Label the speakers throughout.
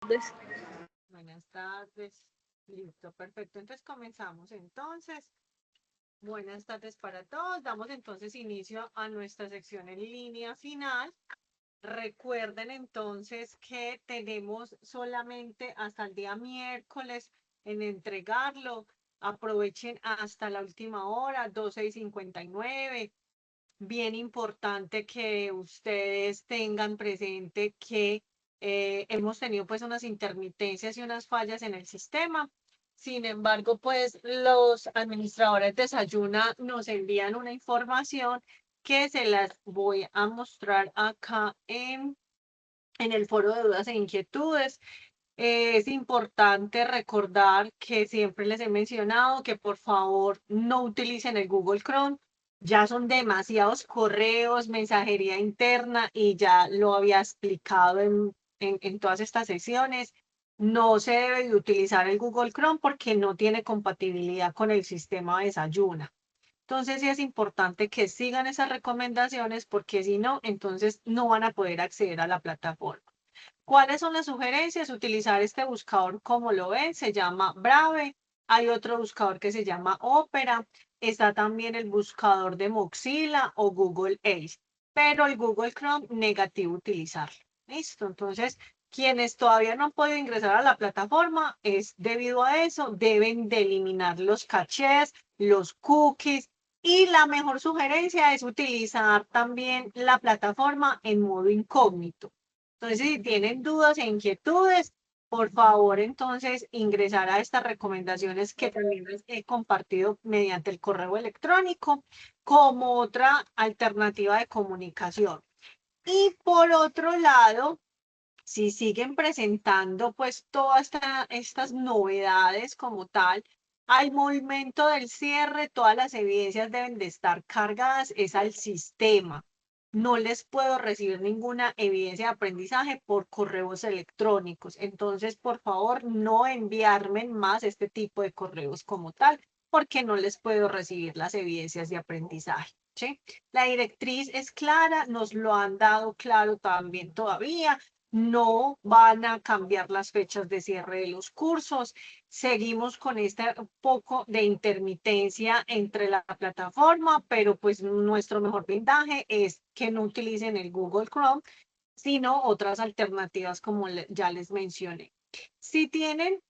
Speaker 1: tardes.
Speaker 2: Buenas tardes. Listo, perfecto. Entonces comenzamos entonces. Buenas tardes para todos. Damos entonces inicio a nuestra sección en línea final. Recuerden entonces que tenemos solamente hasta el día miércoles en entregarlo. Aprovechen hasta la última hora, 12:59. Bien importante que ustedes tengan presente que hemos tenido pues unas intermitencias y unas fallas en el sistema. Sin embargo, pues los administradores de Sayuna nos envían una información que se las voy a mostrar acá en el foro de dudas e inquietudes. Es importante recordar que siempre les he mencionado que por favor no utilicen el Google Chrome. Ya son demasiados correos, mensajería interna y ya lo había explicado en todas estas sesiones. No se debe de utilizar el Google Chrome porque no tiene compatibilidad con el sistema de Sayuna. Entonces sí es importante que sigan esas recomendaciones porque si no, entonces no van a poder acceder a la plataforma. ¿Cuáles son las sugerencias? Utilizar este buscador, como lo ven, se llama Brave. Hay otro buscador que se llama Opera. Está también el buscador de Mozilla o Google Ace. Pero el Google Chrome, negativo utilizarlo. Listo. Entonces, quienes todavía no han podido ingresar a la plataforma, es debido a eso, deben de eliminar los cachés, los cookies. Y la mejor sugerencia es utilizar también la plataforma en modo incógnito. Entonces, si tienen dudas e inquietudes, por favor, entonces ingresar a estas recomendaciones que también les he compartido mediante el correo electrónico como otra alternativa de comunicación. Y por otro lado, si siguen presentando pues todas estas novedades como tal, al momento del cierre, todas las evidencias deben de estar cargadas, es al sistema. No les puedo recibir ninguna evidencia de aprendizaje por correos electrónicos. Entonces, por favor, no enviarme más este tipo de correos como tal, porque no les puedo recibir las evidencias de aprendizaje. ¿Sí? La directriz es clara, nos lo han dado claro también todavía. No van a cambiar las fechas de cierre de los cursos. Seguimos con este poco de intermitencia entre la plataforma, pero pues nuestro mejor blindaje es que no utilicen el Google Chrome, sino otras alternativas como ya les mencioné. Si tienen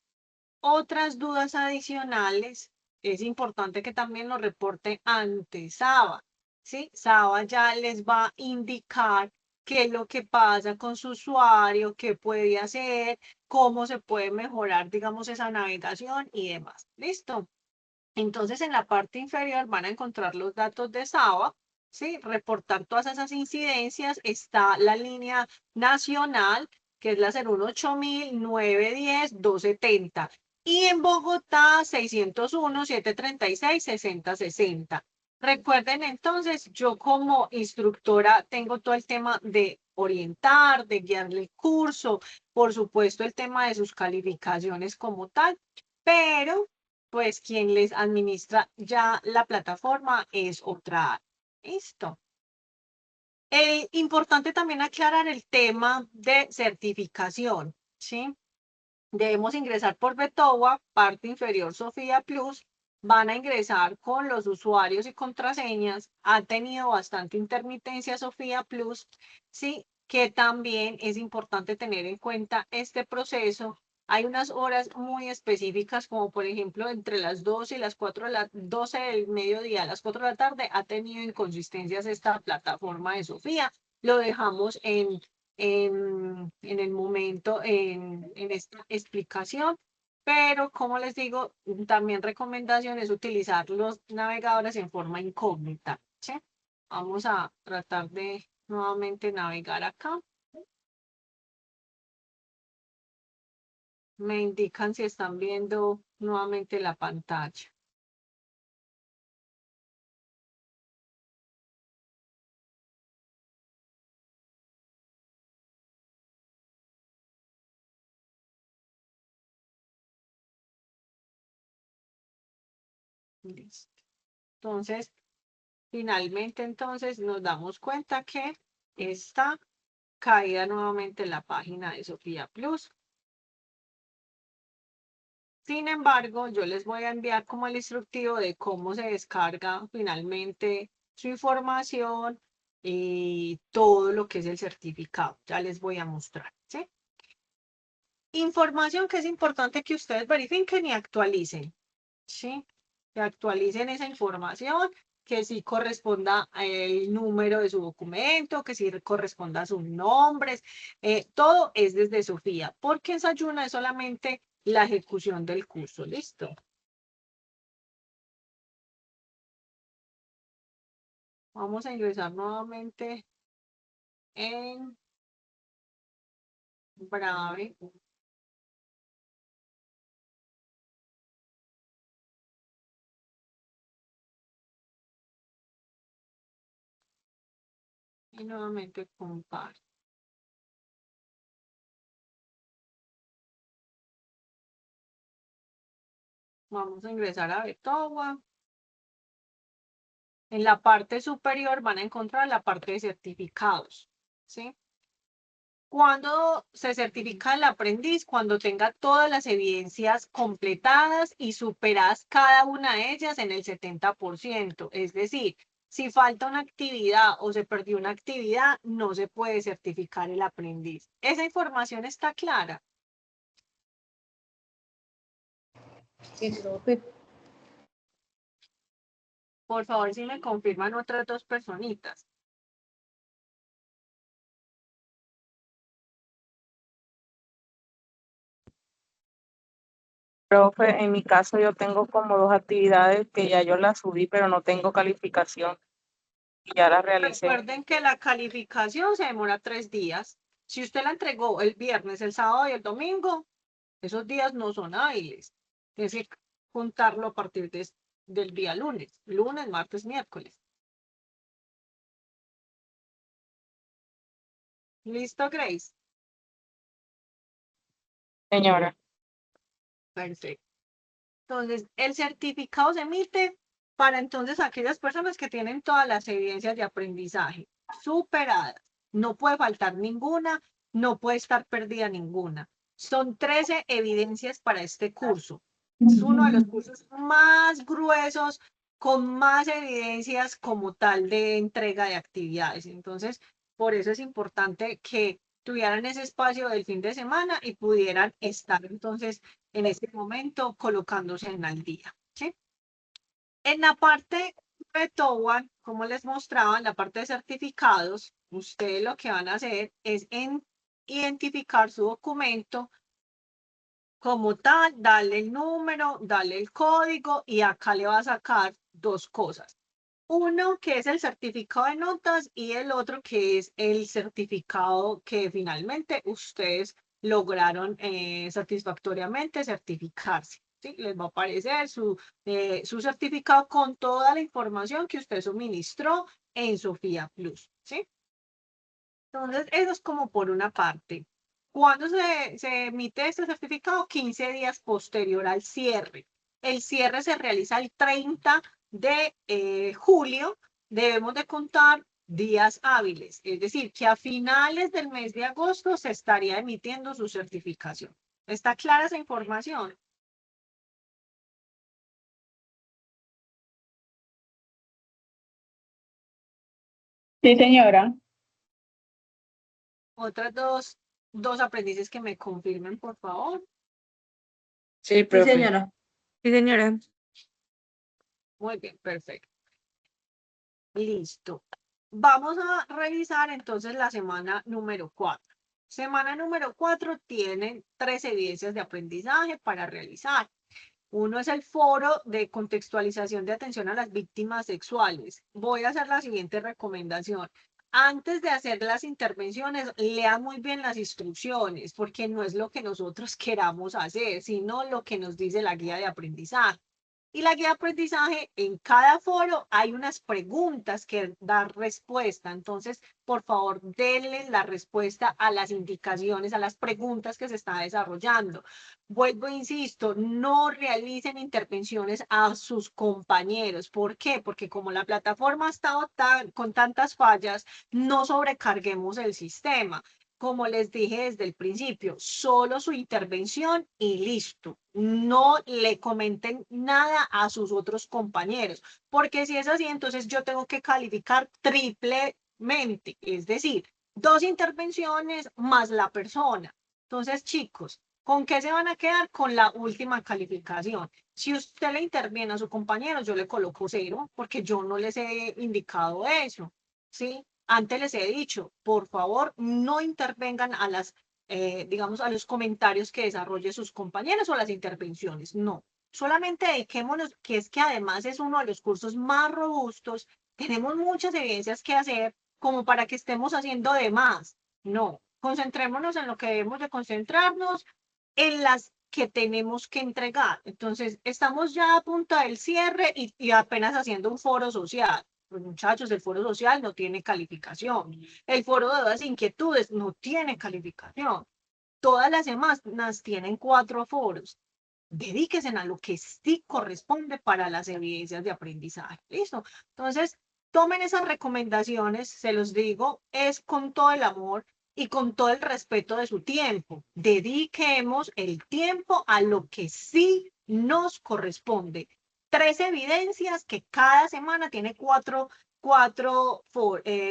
Speaker 2: otras dudas adicionales, es importante que también lo reporte ante Saba. ¿Sí? Saba ya les va a indicar qué es lo que pasa con su usuario, qué puede hacer, cómo se puede mejorar, digamos, esa navegación y demás. ¿Listo? Entonces, en la parte inferior van a encontrar los datos de Saba, ¿sí? Reportar todas esas incidencias. Está la línea nacional, que es la 018-910-270. Y en Bogotá, 601-736-6060. Recuerden entonces, yo como instructora tengo todo el tema de orientar, de guiarle el curso, por supuesto el tema de sus calificaciones como tal, pero pues quien les administra ya la plataforma es otra área. Listo. Importante también aclarar el tema de certificación, ¿sí? Debemos ingresar por Betowa, parte inferior Sofía Plus. Van a ingresar con los usuarios y contraseñas. Ha tenido bastante intermitencia Sofía Plus, sí, que también es importante tener en cuenta este proceso. Hay unas horas muy específicas, como por ejemplo entre las 12 y las 4 de la 12 del mediodía a las 4 de la tarde, ha tenido inconsistencias esta plataforma de Sofía. Lo dejamos en el momento, en esta explicación. Pero, como les digo, también recomendación es utilizar los navegadores en forma incógnita. ¿Sí? Vamos a tratar de nuevamente navegar acá. Me indican si están viendo nuevamente la pantalla. Listo. Entonces, finalmente, entonces nos damos cuenta que está caída nuevamente la página de Sofía Plus. Sin embargo, yo les voy a enviar como el instructivo de cómo se descarga finalmente su información y todo lo que es el certificado. Ya les voy a mostrar, ¿sí? Información que es importante que ustedes verifiquen y actualicen, ¿sí? Que actualicen esa información, que sí corresponda el número de su documento, que sí corresponda a sus nombres, todo es desde Sofía, porque en Sayuna es solamente la ejecución del curso, ¿listo? Vamos a ingresar nuevamente en Brave. Y nuevamente comparto. Vamos a ingresar a Betowa. En la parte superior van a encontrar la parte de certificados, ¿sí? Cuando se certifica el aprendiz, cuando tenga todas las evidencias completadas y superadas cada una de ellas en el 70%. Es decir, si falta una actividad o se perdió una actividad, no se puede certificar el aprendiz. ¿Esa información está clara?
Speaker 1: Sí, profe.
Speaker 2: Por favor, si me confirman otras dos personitas.
Speaker 3: Profe, en mi caso yo tengo como 2 actividades que ya yo las subí, pero no tengo calificación y ya las realicé.
Speaker 2: Recuerden que la calificación se demora 3 días. Si usted la entregó el viernes, el sábado y el domingo, esos días no son hábiles. Es decir, juntarlo a partir del día lunes, martes, miércoles. ¿Listo, Grace?
Speaker 3: Señora,
Speaker 2: Perfecto. Entonces, el certificado se emite para entonces aquellas personas que tienen todas las evidencias de aprendizaje superadas. No puede faltar ninguna, no puede estar perdida ninguna. Son 13 evidencias para este curso. Es uno de los cursos más gruesos, con más evidencias como tal de entrega de actividades. Entonces, por eso es importante que tuvieran ese espacio del fin de semana y pudieran estar entonces en este momento colocándose en al día, ¿sí? En la parte de TOWAN, como les mostraba, en la parte de certificados, ustedes lo que van a hacer es identificar su documento como tal, darle el número, darle el código y acá le va a sacar dos cosas. Uno que es el certificado de notas y el otro que es el certificado que finalmente ustedes lograron satisfactoriamente certificarse. ¿Sí? Les va a aparecer su certificado con toda la información que usted suministró en Sofía Plus. ¿Sí? Entonces, eso es como por una parte. ¿Cuándo se emite este certificado? 15 días posterior al cierre. El cierre se realiza el 30 de julio. Debemos de contar días hábiles, es decir, que a finales del mes de agosto se estaría emitiendo su certificación. ¿Está clara esa información?
Speaker 1: Sí, señora.
Speaker 2: Otras dos aprendices que me confirmen, por favor.
Speaker 3: sí,
Speaker 1: Sí,
Speaker 3: profe.
Speaker 1: señora.
Speaker 3: Sí, señora.
Speaker 2: Muy bien, perfecto. Listo. Vamos a revisar entonces la semana número 4. Semana número 4 tiene 3 evidencias de aprendizaje para realizar. Uno es el foro de contextualización de atención a las víctimas sexuales. Voy a hacer la siguiente recomendación. Antes de hacer las intervenciones, lean muy bien las instrucciones, porque no es lo que nosotros queramos hacer, sino lo que nos dice la guía de aprendizaje. Y la guía de aprendizaje, en cada foro hay unas preguntas que dar respuesta. Entonces, por favor, denle la respuesta a las indicaciones, a las preguntas que se están desarrollando. Vuelvo, insisto, no realicen intervenciones a sus compañeros. ¿Por qué? Porque como la plataforma ha estado con tantas fallas, no sobrecarguemos el sistema. como les dije desde el principio, solo su intervención y listo. No le comenten nada a sus otros compañeros, porque si es así, entonces yo tengo que calificar triplemente, es decir, 2 intervenciones más la persona. Entonces, chicos, ¿con qué se van a quedar? Con la última calificación. Si usted le interviene a su compañero, yo le coloco 0, porque yo no les he indicado eso, ¿sí? Antes les he dicho, por favor, no intervengan a las, digamos, a los comentarios que desarrolle sus compañeros o las intervenciones. No, solamente dediquémonos, que es que además es uno de los cursos más robustos, tenemos muchas evidencias que hacer como para que estemos haciendo de más. No, concentrémonos en lo que debemos de concentrarnos, en las que tenemos que entregar. Entonces, estamos ya a punto del cierre y apenas haciendo un foro social. Pues muchachos, el foro social no tiene calificación. El foro de dudas e inquietudes no tiene calificación. Todas las semanas tienen 4 foros. Dedíquense a lo que sí corresponde para las evidencias de aprendizaje. ¿Listo? Entonces, tomen esas recomendaciones, se los digo, es con todo el amor y con todo el respeto de su tiempo. Dediquemos el tiempo a lo que sí nos corresponde. 3 evidencias que cada semana tiene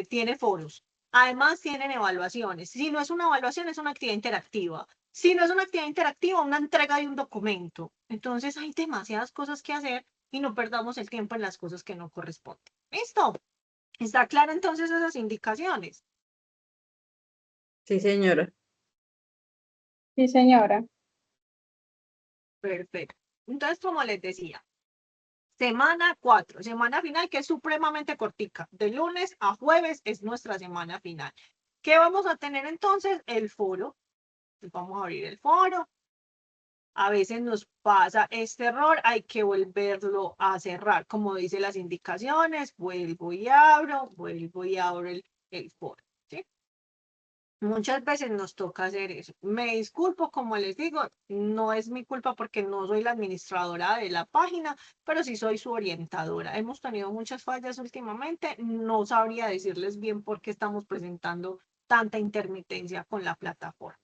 Speaker 2: tiene foros. Además, tienen evaluaciones. Si no es una evaluación, es una actividad interactiva. Si no es una actividad interactiva, una entrega de un documento. Entonces, hay demasiadas cosas que hacer y no perdamos el tiempo en las cosas que no corresponden. ¿Listo? ¿Está claro entonces esas indicaciones?
Speaker 4: Sí, señora.
Speaker 1: Sí, señora.
Speaker 2: Perfecto. Entonces, como les decía, semana 4, semana final, que es supremamente cortica. De lunes a jueves es nuestra semana final. ¿Qué vamos a tener entonces? El foro. Vamos a abrir el foro. A veces nos pasa este error, hay que volverlo a cerrar. Como dice las indicaciones, vuelvo y abro el foro. ¿Sí? Muchas veces nos toca hacer eso. Me disculpo, como les digo, no es mi culpa porque no soy la administradora de la página, pero sí soy su orientadora. Hemos tenido muchas fallas últimamente. No sabría decirles bien por qué estamos presentando tanta intermitencia con la plataforma.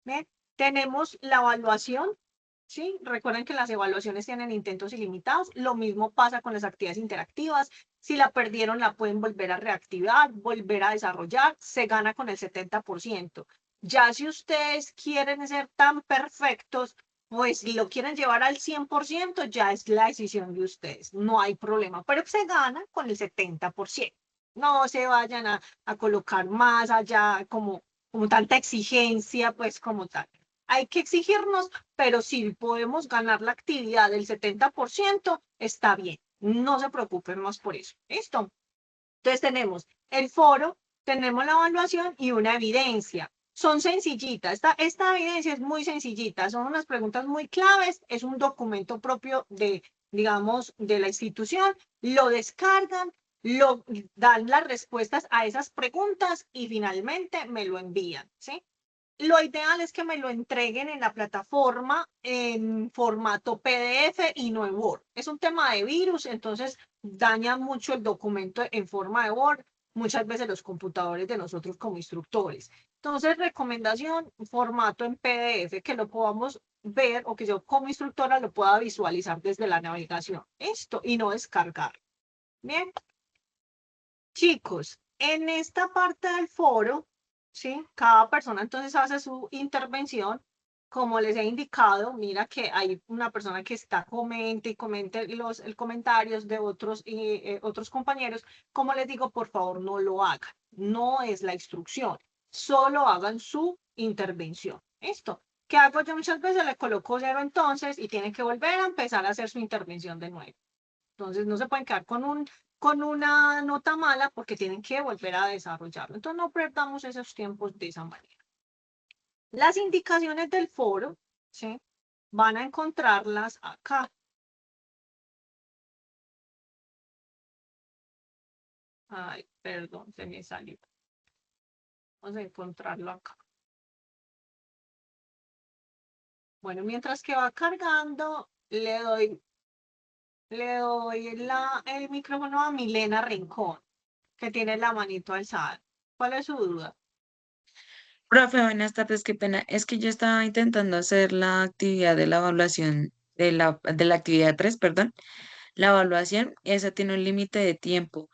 Speaker 2: ¿Bien? Tenemos la evaluación. ¿Sí? Recuerden que las evaluaciones tienen intentos ilimitados. Lo mismo pasa con las actividades interactivas. Si la perdieron, la pueden volver a reactivar, volver a desarrollar. Se gana con el 70%. Ya si ustedes quieren ser tan perfectos, pues si lo quieren llevar al 100%, ya es la decisión de ustedes. No hay problema, pero se gana con el 70%. No se vayan a colocar más allá como tanta exigencia, pues como tal. Hay que exigirnos, pero si podemos ganar la actividad del 70%, está bien. No se preocupen más por eso. ¿Listo? Entonces tenemos el foro, tenemos la evaluación y una evidencia. Son sencillitas. Esta evidencia es muy sencillita. Son unas preguntas muy claves. Es un documento propio de, digamos, de la institución. Lo descargan, lo dan las respuestas a esas preguntas y finalmente me lo envían. ¿Sí? Lo ideal es que me lo entreguen en la plataforma en formato PDF y no en Word. Es un tema de virus, entonces daña mucho el documento en forma de Word, muchas veces los computadores de nosotros como instructores. Entonces, recomendación, formato en PDF, que lo podamos ver o que yo como instructora lo pueda visualizar desde la navegación. Esto, y no descargar. Bien. Chicos, en esta parte del foro, ¿sí? Cada persona entonces hace su intervención. Como les he indicado, mira que hay una persona que está comente y comente los comentarios de otros compañeros. Como les digo, por favor, no lo hagan. No es la instrucción. Solo hagan su intervención. ¿Listo? ¿Qué hago yo muchas veces? Le coloco 0 entonces y tienen que volver a empezar a hacer su intervención de nuevo. Entonces no se pueden quedar con una nota mala porque tienen que volver a desarrollarlo. Entonces no perdamos esos tiempos de esa manera. Las indicaciones del foro, ¿sí? Van a encontrarlas acá. Ay, perdón, se me salió. Vamos a encontrarlo acá. Bueno, mientras que va cargando, le doy el micrófono a Milena Rincón, que tiene la manito alzada. ¿Cuál es su duda?
Speaker 5: Profe, buenas tardes, qué pena. Es que yo estaba intentando hacer la actividad de la evaluación de la actividad 3, perdón. La evaluación, esa tiene un límite de tiempo.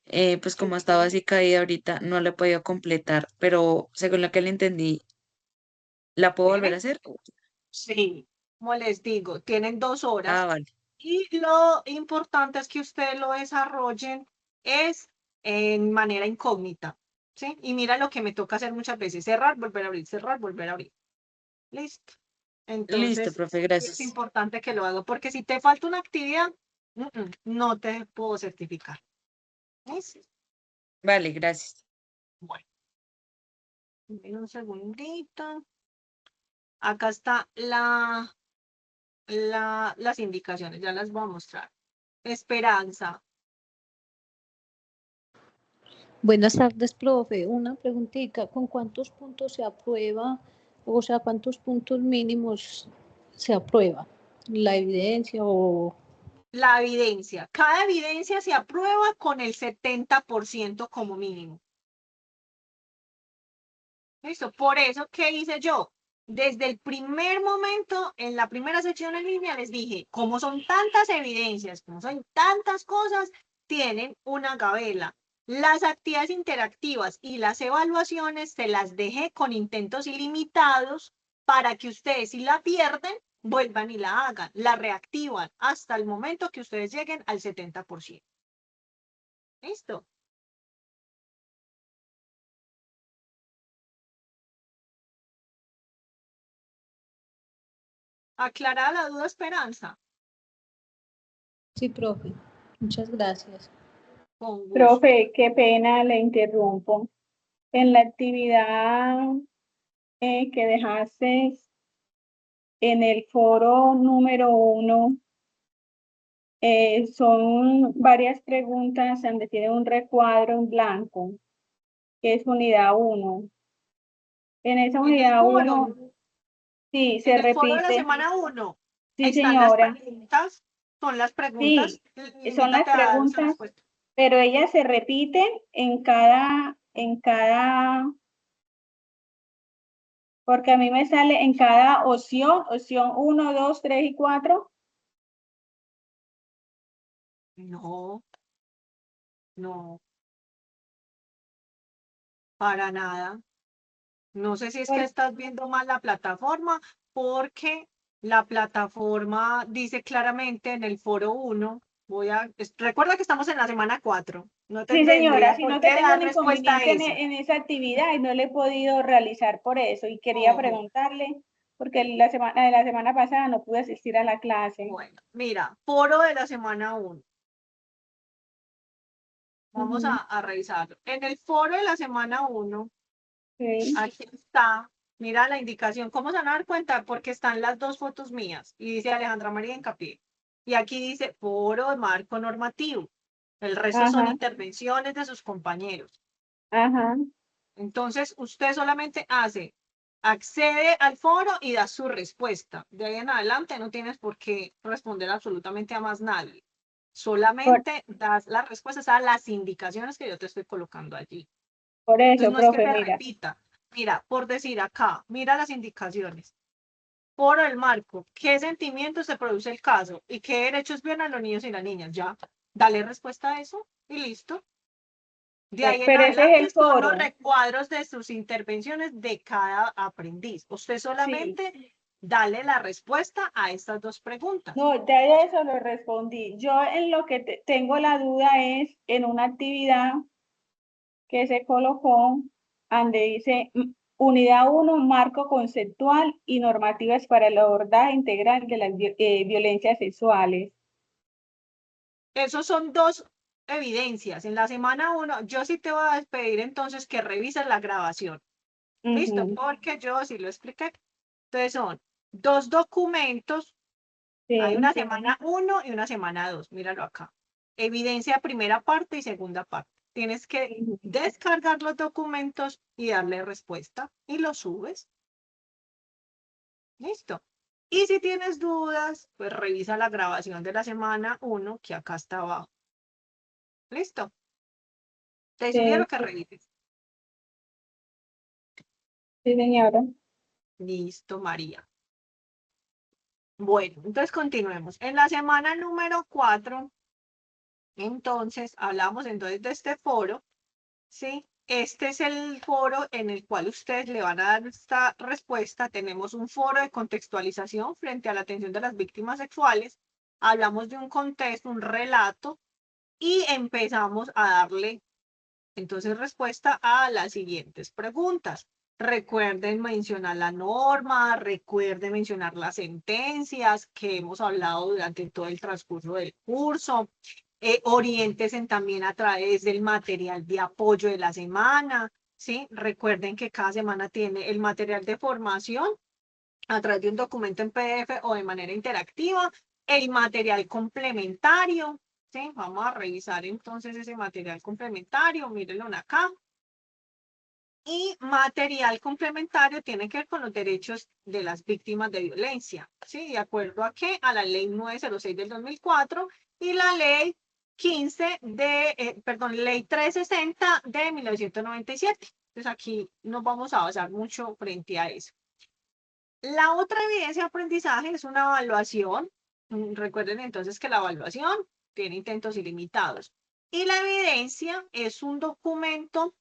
Speaker 5: Pues como estaba así caída ahorita, no la he podido completar, pero según lo que le entendí, ¿la puedo volver a hacer?
Speaker 2: Sí, como les digo, tienen 2 horas.
Speaker 5: Ah, vale.
Speaker 2: Y lo importante es que ustedes lo desarrollen es en manera incógnita, ¿sí? Y mira lo que me toca hacer muchas veces, cerrar, volver a abrir, cerrar, volver a abrir. Listo.
Speaker 5: Listo,
Speaker 2: Entonces,
Speaker 5: profe,
Speaker 2: es
Speaker 5: gracias.
Speaker 2: importante que lo haga, porque si te falta una actividad, no te puedo certificar. ¿Listo?
Speaker 5: Vale, gracias.
Speaker 2: Bueno, dame un segundito. Acá está las indicaciones, ya las voy a mostrar. Esperanza.
Speaker 6: Buenas tardes, profe. Una preguntita, ¿con cuántos puntos se aprueba? O sea, ¿cuántos puntos mínimos se aprueba? ¿La evidencia o...?
Speaker 2: La evidencia. Cada evidencia se aprueba con el 70% como mínimo. ¿Listo? Por eso, ¿qué hice yo? Desde el primer momento, en la primera sección en línea, les dije, como son tantas evidencias, como son tantas cosas, tienen una gabela. Las actividades interactivas y las evaluaciones se las dejé con intentos ilimitados para que ustedes, si la pierden, vuelvan y la hagan, la reactivan hasta el momento que ustedes lleguen al 70%. ¿Listo? Aclarada la duda, Esperanza.
Speaker 6: Sí, profe. Muchas gracias.
Speaker 2: Con gusto.
Speaker 1: Profe, qué pena, le interrumpo. En la actividad que dejaste en el foro número 1, son varias preguntas donde tiene un recuadro en blanco, que es unidad 1. En esa
Speaker 2: En el
Speaker 1: unidad
Speaker 2: foro,
Speaker 1: 1, sí, se
Speaker 2: en el foro de la
Speaker 1: repite.
Speaker 2: semana 1,
Speaker 1: Sí,
Speaker 2: están las
Speaker 1: señora.
Speaker 2: preguntas, son las preguntas,
Speaker 1: Sí, son
Speaker 2: limítate
Speaker 1: las
Speaker 2: a dar esa
Speaker 1: preguntas,
Speaker 2: respuesta.
Speaker 1: pero ellas se repiten porque a mí me sale en cada opción 1, 2, 3 y 4.
Speaker 2: No, no, para nada. No sé si es que estás viendo mal la plataforma, porque la plataforma dice claramente en el foro 1, recuerda que estamos en la semana 4, no
Speaker 1: Sí, señora,
Speaker 2: tendría por
Speaker 1: sino que
Speaker 2: qué
Speaker 1: tengo
Speaker 2: dar
Speaker 1: un
Speaker 2: respuesta a
Speaker 1: inconveniente
Speaker 2: eso.
Speaker 1: en esa actividad y no le he podido realizar por eso. Y quería
Speaker 2: Ojo.
Speaker 1: preguntarle, porque la semana pasada no pude asistir a la clase.
Speaker 2: Bueno, mira, foro de la semana 1. Vamos
Speaker 1: Ujú,
Speaker 2: a revisarlo. En el foro de la semana 1,
Speaker 1: sí,
Speaker 2: aquí está, mira la indicación. ¿Cómo se van a dar cuenta? Porque están las 2 fotos mías y dice Alejandra María Hincapié. Y aquí dice foro de marco normativo. El resto son
Speaker 1: ajá,
Speaker 2: intervenciones de sus compañeros.
Speaker 1: ajá.
Speaker 2: Entonces, usted solamente accede al foro y da su respuesta. De ahí en adelante no tienes por qué responder absolutamente a más nadie. Solamente das las respuestas a las indicaciones que yo te estoy colocando allí.
Speaker 1: Por
Speaker 2: Entonces,
Speaker 1: eso,
Speaker 2: no es que
Speaker 1: profe,
Speaker 2: se
Speaker 1: mira.
Speaker 2: repita. Mira, por decir acá, mira las indicaciones. Foro del marco, ¿qué sentimientos te produce el caso? ¿Y qué derechos violan los niños y las niñas? Ya, dale respuesta a eso y listo. De ahí en
Speaker 1: Pero ese es
Speaker 2: adelante
Speaker 1: el
Speaker 2: son los
Speaker 1: foro.
Speaker 2: recuadros de sus intervenciones de cada aprendiz. Usted
Speaker 1: Sí.
Speaker 2: solamente dale la respuesta a estas 2 preguntas.
Speaker 1: No, ya eso lo respondí. Yo en lo que tengo la duda es en una actividad que se colocó, donde dice unidad 1, marco conceptual y normativas para el abordaje integral de las violencias sexuales.
Speaker 2: Esos son 2 evidencias. En la semana 1, yo sí te voy a pedir entonces que revises la grabación. ¿Listo?
Speaker 1: Ujú,
Speaker 2: Porque yo sí lo expliqué. Entonces son 2 documentos. Hay
Speaker 1: sí,
Speaker 2: una semana 1 y una semana 2. Míralo acá. Evidencia primera parte y segunda parte. Tienes que
Speaker 1: ujú.
Speaker 2: descargar los documentos y darle respuesta y los subes. Listo. Y si tienes dudas, pues revisa la grabación de la semana 1 que acá está abajo. Listo. Te sugiero que revises.
Speaker 1: Sí, señora.
Speaker 2: Listo, María. Bueno, entonces continuemos. En la semana número 4, entonces, hablamos entonces de este foro, ¿sí? Este es el foro en el cual ustedes le van a dar esta respuesta. Tenemos un foro de contextualización frente a la atención de las víctimas sexuales. Hablamos de un contexto, un relato, y empezamos a darle entonces respuesta a las siguientes preguntas. Recuerden mencionar la norma, recuerden mencionar las sentencias que hemos hablado durante todo el transcurso del curso. Oriéntense también a través del material de apoyo de la semana, ¿sí? Recuerden que cada semana tiene el material de formación a través de un documento en PDF o de manera interactiva, el material complementario, ¿sí? Vamos a revisar entonces ese material complementario, mírenlo acá. Y material complementario tiene que ver con los derechos de las víctimas de violencia, ¿sí? ¿De acuerdo a qué? A la ley 906 del 2004 y la ley 15 de, ley 360 de 1997. Entonces aquí nos vamos a basar mucho frente a eso. La otra evidencia de aprendizaje es una evaluación. Recuerden entonces que la evaluación tiene intentos ilimitados. Y la evidencia es un documento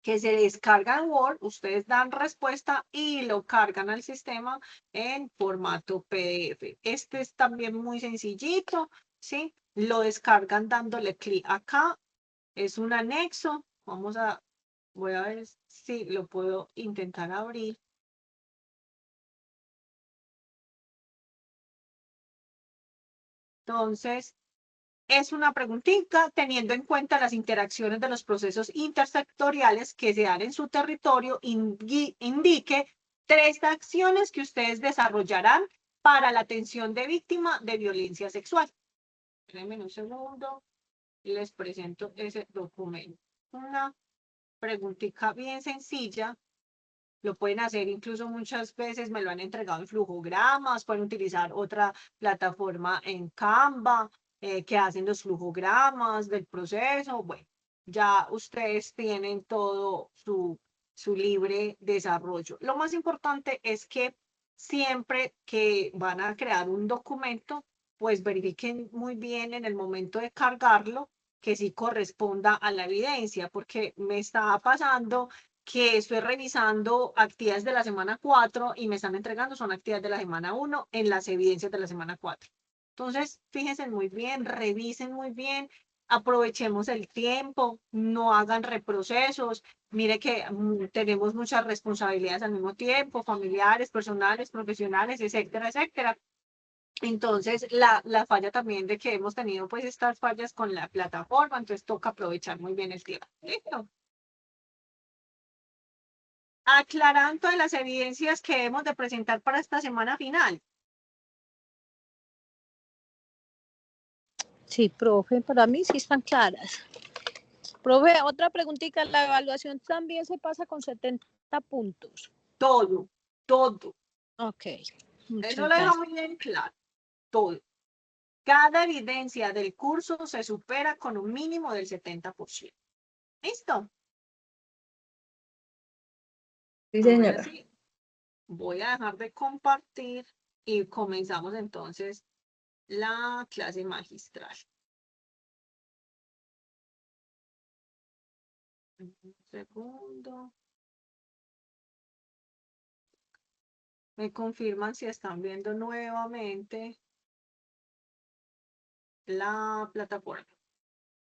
Speaker 2: que se descarga en Word, ustedes dan respuesta y lo cargan al sistema en formato PDF. Este es también muy sencillito, ¿sí? Lo descargan dándole clic acá. Es un anexo. Voy a ver si lo puedo intentar abrir. Entonces, es una preguntita teniendo en cuenta las interacciones de los procesos intersectoriales que se dan en su territorio, indique 3 acciones que ustedes desarrollarán para la atención de víctima de violencia sexual. Espérenme un segundo y les presento ese documento. Una preguntita bien sencilla. Lo pueden hacer incluso muchas veces, me lo han entregado en flujogramas, pueden utilizar otra plataforma en Canva, que hacen los flujogramas del proceso. Bueno, ya ustedes tienen todo su libre desarrollo. Lo más importante es que siempre que van a crear un documento, pues verifiquen muy bien en el momento de cargarlo que sí corresponda a la evidencia, porque me está pasando que estoy revisando actividades de la semana 4 y me están entregando son actividades de la semana 1 en las evidencias de la semana 4. Entonces, fíjense muy bien, revisen muy bien, aprovechemos el tiempo, no hagan reprocesos. Mire que tenemos muchas responsabilidades al mismo tiempo, familiares, personales, profesionales, etcétera, etcétera. Entonces, la falla también de que hemos tenido pues estas fallas con la plataforma, entonces toca aprovechar muy bien el tiempo. ¿Listo? Aclarando de las evidencias que hemos de presentar para esta semana final.
Speaker 6: Sí, profe, para mí sí están claras. Profe, otra preguntita, la evaluación también se pasa con 70 puntos.
Speaker 2: Todo.
Speaker 6: Ok.
Speaker 2: Eso lo deja muy bien claro. Todo. Cada evidencia del curso se supera con un mínimo del 70%. ¿Listo?
Speaker 4: Sí,
Speaker 2: Ahora
Speaker 4: señora.
Speaker 2: sí, voy a dejar de compartir y comenzamos entonces la clase magistral. Un segundo. Me confirman si están viendo nuevamente la plataforma.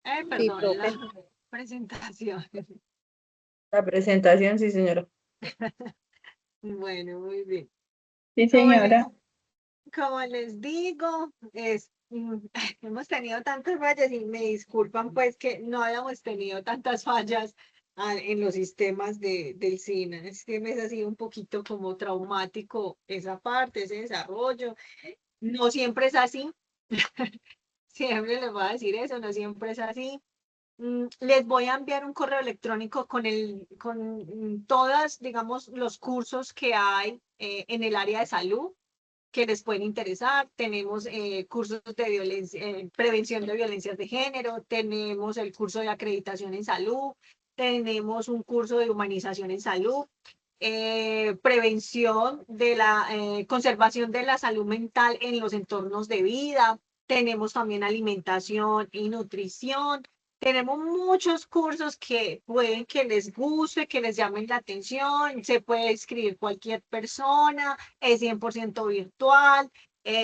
Speaker 2: Perdón,
Speaker 6: profe.
Speaker 2: la presentación.
Speaker 4: La presentación, sí, señora.
Speaker 2: Bueno, muy bien.
Speaker 1: Sí,
Speaker 2: Como les,
Speaker 1: señora.
Speaker 2: como les digo, hemos tenido tantas fallas y me disculpan pues que no hayamos tenido tantas fallas en los sistemas del SINA. Es que me ha sido un poquito como traumático esa parte, ese desarrollo. No siempre es así. Siempre les voy a decir eso, no siempre es así. Les voy a enviar un correo electrónico con todas, digamos, los cursos que hay en el área de salud que les pueden interesar. Tenemos cursos de violencia, prevención de violencias de género, tenemos el curso de acreditación en salud, tenemos un curso de humanización en salud. prevención de la conservación de la salud mental en los entornos de vida. Tenemos también alimentación y nutrición. Tenemos muchos cursos que pueden que les guste, que les llamen la atención. Se puede inscribir cualquier persona, es 100% virtual.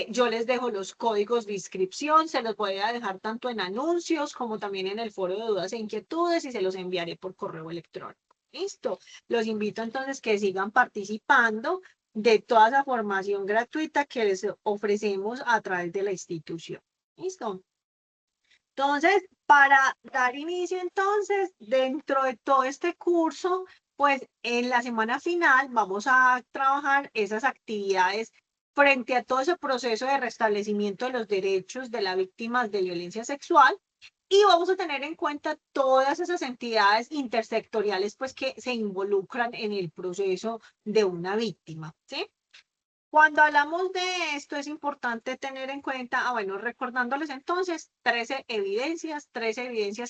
Speaker 2: Yo les dejo los códigos de inscripción, se los voy a dejar tanto en anuncios como también en el foro de dudas e inquietudes y se los enviaré por correo electrónico. Listo. Los invito entonces que sigan participando de toda esa formación gratuita que les ofrecemos a través de la institución. Listo. Entonces, para dar inicio entonces, dentro de todo este curso, pues en la semana final vamos a trabajar esas actividades frente a todo ese proceso de restablecimiento de los derechos de las víctimas de violencia sexual y vamos a tener en cuenta todas esas entidades intersectoriales pues que se involucran en el proceso de una víctima, ¿sí? Cuando hablamos de esto es importante tener en cuenta, bueno, recordándoles entonces 13 evidencias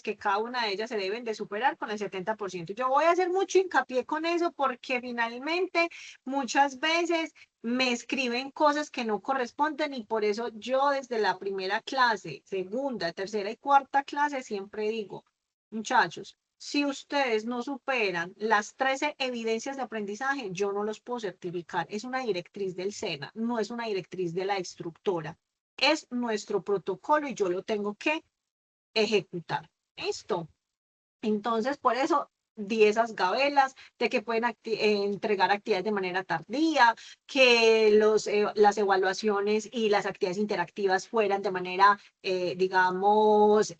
Speaker 2: que cada una de ellas se deben de superar con el 70%. Yo voy a hacer mucho hincapié con eso porque finalmente muchas veces me escriben cosas que no corresponden y por eso yo desde la primera clase, segunda, tercera y cuarta clase siempre digo, muchachos, si ustedes no superan las 13 evidencias de aprendizaje, yo no los puedo certificar. Es una directriz del SENA, no es una directriz de la instructora. Es nuestro protocolo y yo lo tengo que ejecutar. ¿Listo? Entonces, por eso di esas gabelas de que pueden entregar actividades de manera tardía, que las evaluaciones y las actividades interactivas fueran de manera, digamos,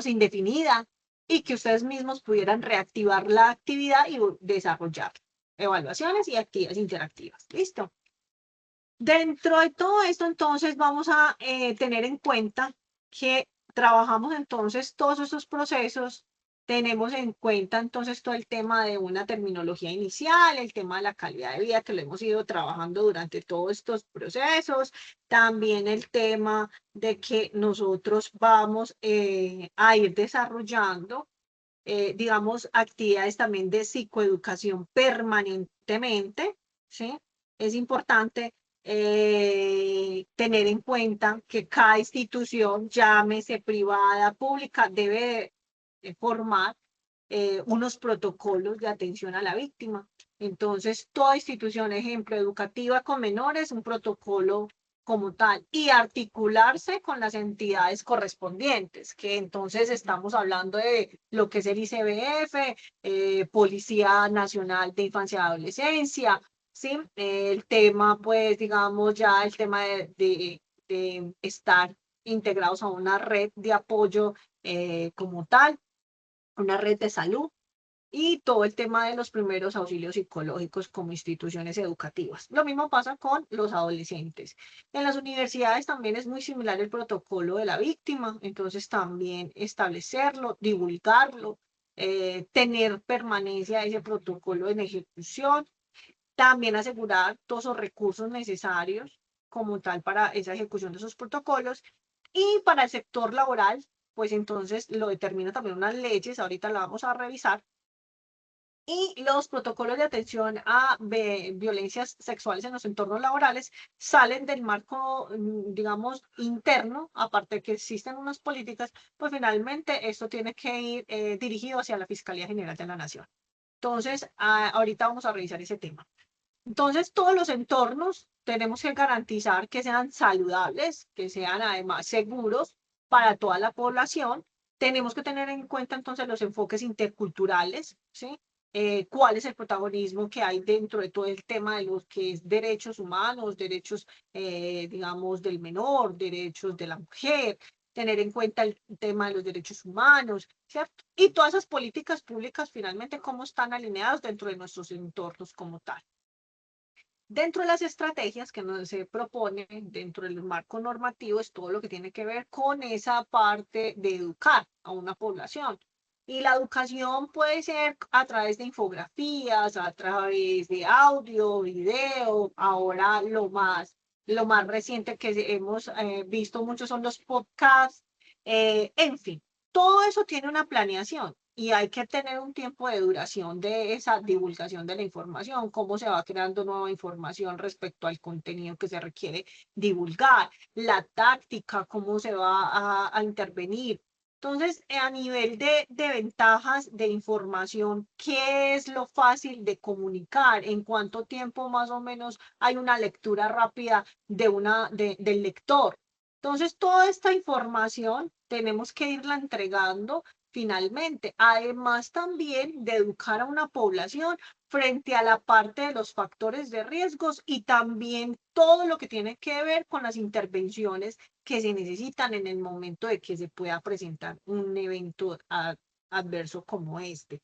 Speaker 2: indefinida y que ustedes mismos pudieran reactivar la actividad y desarrollar evaluaciones y actividades interactivas. ¿Listo? Dentro de todo esto, entonces, vamos a tener en cuenta que trabajamos entonces todos estos procesos, tenemos en cuenta entonces todo el tema de una terminología inicial, el tema de la calidad de vida que lo hemos ido trabajando durante todos estos procesos, también el tema de que nosotros vamos a ir desarrollando, digamos, actividades también de psicoeducación permanentemente, ¿sí? Es importante tener en cuenta que cada institución, llámese privada, pública, debe formar unos protocolos de atención a la víctima. Entonces, toda institución, ejemplo, educativa con menores, un protocolo como tal, y articularse con las entidades correspondientes, que entonces estamos hablando de lo que es el ICBF, Policía Nacional de Infancia y Adolescencia, ¿sí? El tema, pues, digamos, ya el tema de estar integrados a una red de apoyo como tal, una red de salud y todo el tema de los primeros auxilios psicológicos como instituciones educativas. Lo mismo pasa con los adolescentes. En las universidades también es muy similar el protocolo de la víctima, entonces también establecerlo, divulgarlo, tener permanencia de ese protocolo en ejecución, también asegurar todos los recursos necesarios como tal para esa ejecución de esos protocolos. Y para el sector laboral, pues entonces lo determina también unas leyes, ahorita la vamos a revisar, y los protocolos de atención a violencias sexuales en los entornos laborales salen del marco, digamos, interno, aparte de que existen unas políticas, pues finalmente esto tiene que ir dirigido hacia la Fiscalía General de la Nación. Entonces, ahorita vamos a revisar ese tema. Entonces, todos los entornos tenemos que garantizar que sean saludables, que sean además seguros para toda la población. Tenemos que tener en cuenta entonces los enfoques interculturales, ¿sí? Cuál es el protagonismo que hay dentro de todo el tema de los que es derechos humanos, derechos, digamos, del menor, derechos de la mujer, tener en cuenta el tema de los derechos humanos, ¿cierto? Y todas esas políticas públicas finalmente cómo están alineadas dentro de nuestros entornos como tal. Dentro de las estrategias que nos se propone dentro del marco normativo es todo lo que tiene que ver con esa parte de educar a una población. Y la educación puede ser a través de infografías, a través de audio, video. Ahora lo más reciente que hemos visto muchos son los podcasts. En fin, todo eso tiene una planeación y hay que tener un tiempo de duración de esa divulgación de la información, cómo se va creando nueva información respecto al contenido que se requiere divulgar, la táctica, cómo se va a intervenir. Entonces, a nivel de ventajas de información, ¿qué es lo fácil de comunicar? ¿En cuánto tiempo más o menos hay una lectura rápida del lector? Entonces, toda esta información tenemos que irla entregando finalmente. Además, también de educar a una población frente a la parte de los factores de riesgos y también todo lo que tiene que ver con las intervenciones que se necesitan en el momento de que se pueda presentar un evento adverso como este.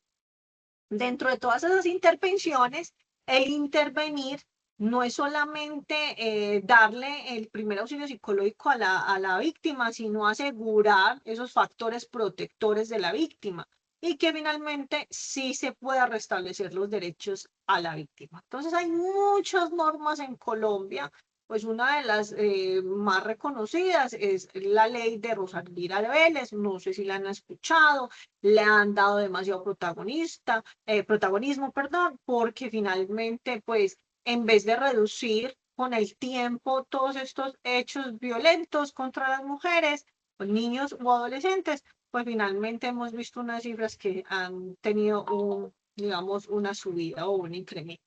Speaker 2: Dentro de todas esas intervenciones, el intervenir no es solamente darle el primer auxilio psicológico a la víctima, sino asegurar esos factores protectores de la víctima y que finalmente sí se pueda restablecer los derechos a la víctima. Entonces hay muchas normas en Colombia, pues una de las más reconocidas es la ley de Rosalía Vélez, no sé si la han escuchado, le han dado demasiado protagonismo, perdón, porque finalmente, pues, en vez de reducir con el tiempo todos estos hechos violentos contra las mujeres, pues, niños o adolescentes, pues finalmente hemos visto unas cifras que han tenido digamos, una subida o un incremento.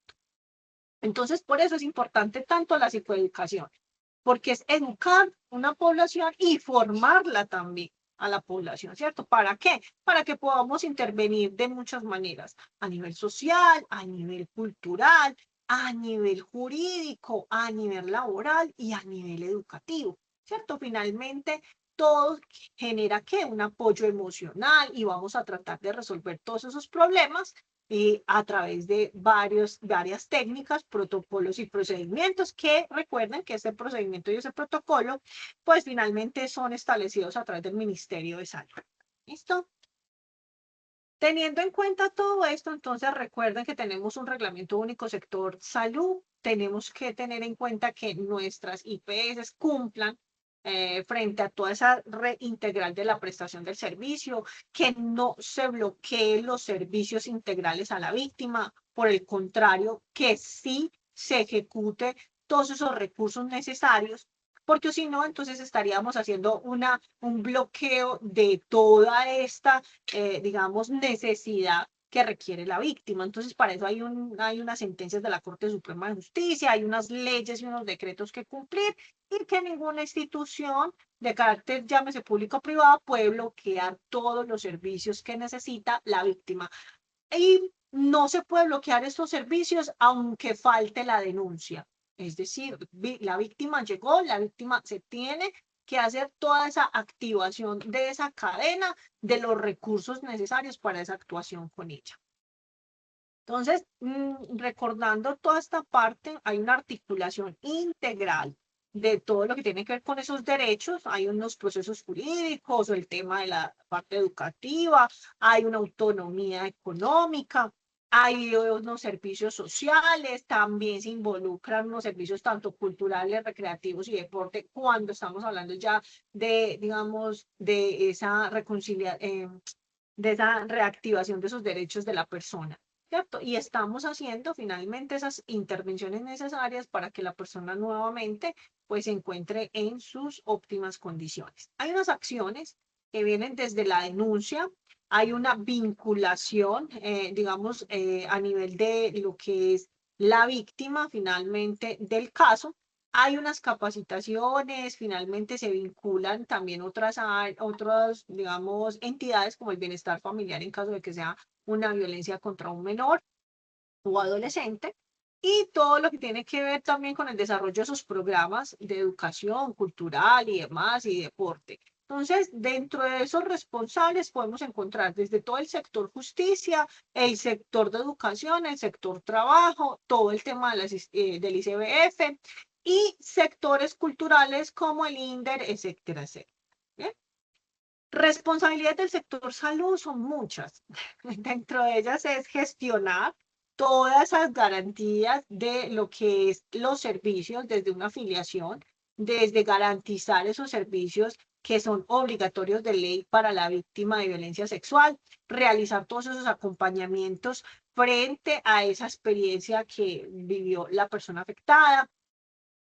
Speaker 2: Entonces, por eso es importante tanto la psicoeducación, porque es educar una población y formarla también a la población, ¿cierto? ¿Para qué? Para que podamos intervenir de muchas maneras, a nivel social, a nivel cultural, a nivel jurídico, a nivel laboral y a nivel educativo, ¿cierto? Finalmente, todo genera ¿qué? Un apoyo emocional y vamos a tratar de resolver todos esos problemas a través de varias técnicas, protocolos y procedimientos que recuerden que ese procedimiento y ese protocolo pues finalmente son establecidos a través del Ministerio de Salud. ¿Listo? Teniendo en cuenta todo esto, entonces recuerden que tenemos un reglamento único sector salud, tenemos que tener en cuenta que nuestras IPS cumplan frente a toda esa red integral de la prestación del servicio, que no se bloqueen los servicios integrales a la víctima, por el contrario, que sí se ejecute todos esos recursos necesarios, porque si no, entonces estaríamos haciendo un bloqueo de toda esta, digamos, necesidad que requiere la víctima. Entonces, para eso hay unas sentencias de la Corte Suprema de Justicia, hay unas leyes y unos decretos que cumplir y que ninguna institución de carácter, llámese público o privado, puede bloquear todos los servicios que necesita la víctima. Y no se puede bloquear estos servicios aunque falte la denuncia. Es decir, la víctima llegó, la víctima se tiene que hacer toda esa activación de esa cadena de los recursos necesarios para esa actuación con ella. Entonces, recordando toda esta parte, hay una articulación integral de todo lo que tiene que ver con esos derechos. Hay unos procesos jurídicos, o el tema de la parte educativa, hay una autonomía económica, hay unos servicios sociales, también se involucran unos servicios tanto culturales, recreativos y deporte, cuando estamos hablando ya de, digamos, de esa de esa reactivación de esos derechos de la persona. ¿Cierto? Y estamos haciendo finalmente esas intervenciones necesarias para que la persona nuevamente pues se encuentre en sus óptimas condiciones. Hay unas acciones que vienen desde la denuncia, hay una vinculación, digamos, a nivel de lo que es la víctima finalmente del caso. Hay unas capacitaciones, finalmente se vinculan también otras, digamos, entidades como el bienestar familiar en caso de que sea una violencia contra un menor o adolescente, y todo lo que tiene que ver también con el desarrollo de esos programas de educación cultural y demás, y deporte. Entonces, dentro de esos responsables podemos encontrar desde todo el sector justicia, el sector de educación, el sector trabajo, todo el tema del ICBF y sectores culturales como el INDER, etcétera, etcétera. ¿Bien? Responsabilidades del sector salud son muchas. Dentro de ellas es gestionar todas esas garantías de lo que es los servicios desde una afiliación, desde garantizar esos servicios que son obligatorios de ley para la víctima de violencia sexual, realizar todos esos acompañamientos frente a esa experiencia que vivió la persona afectada,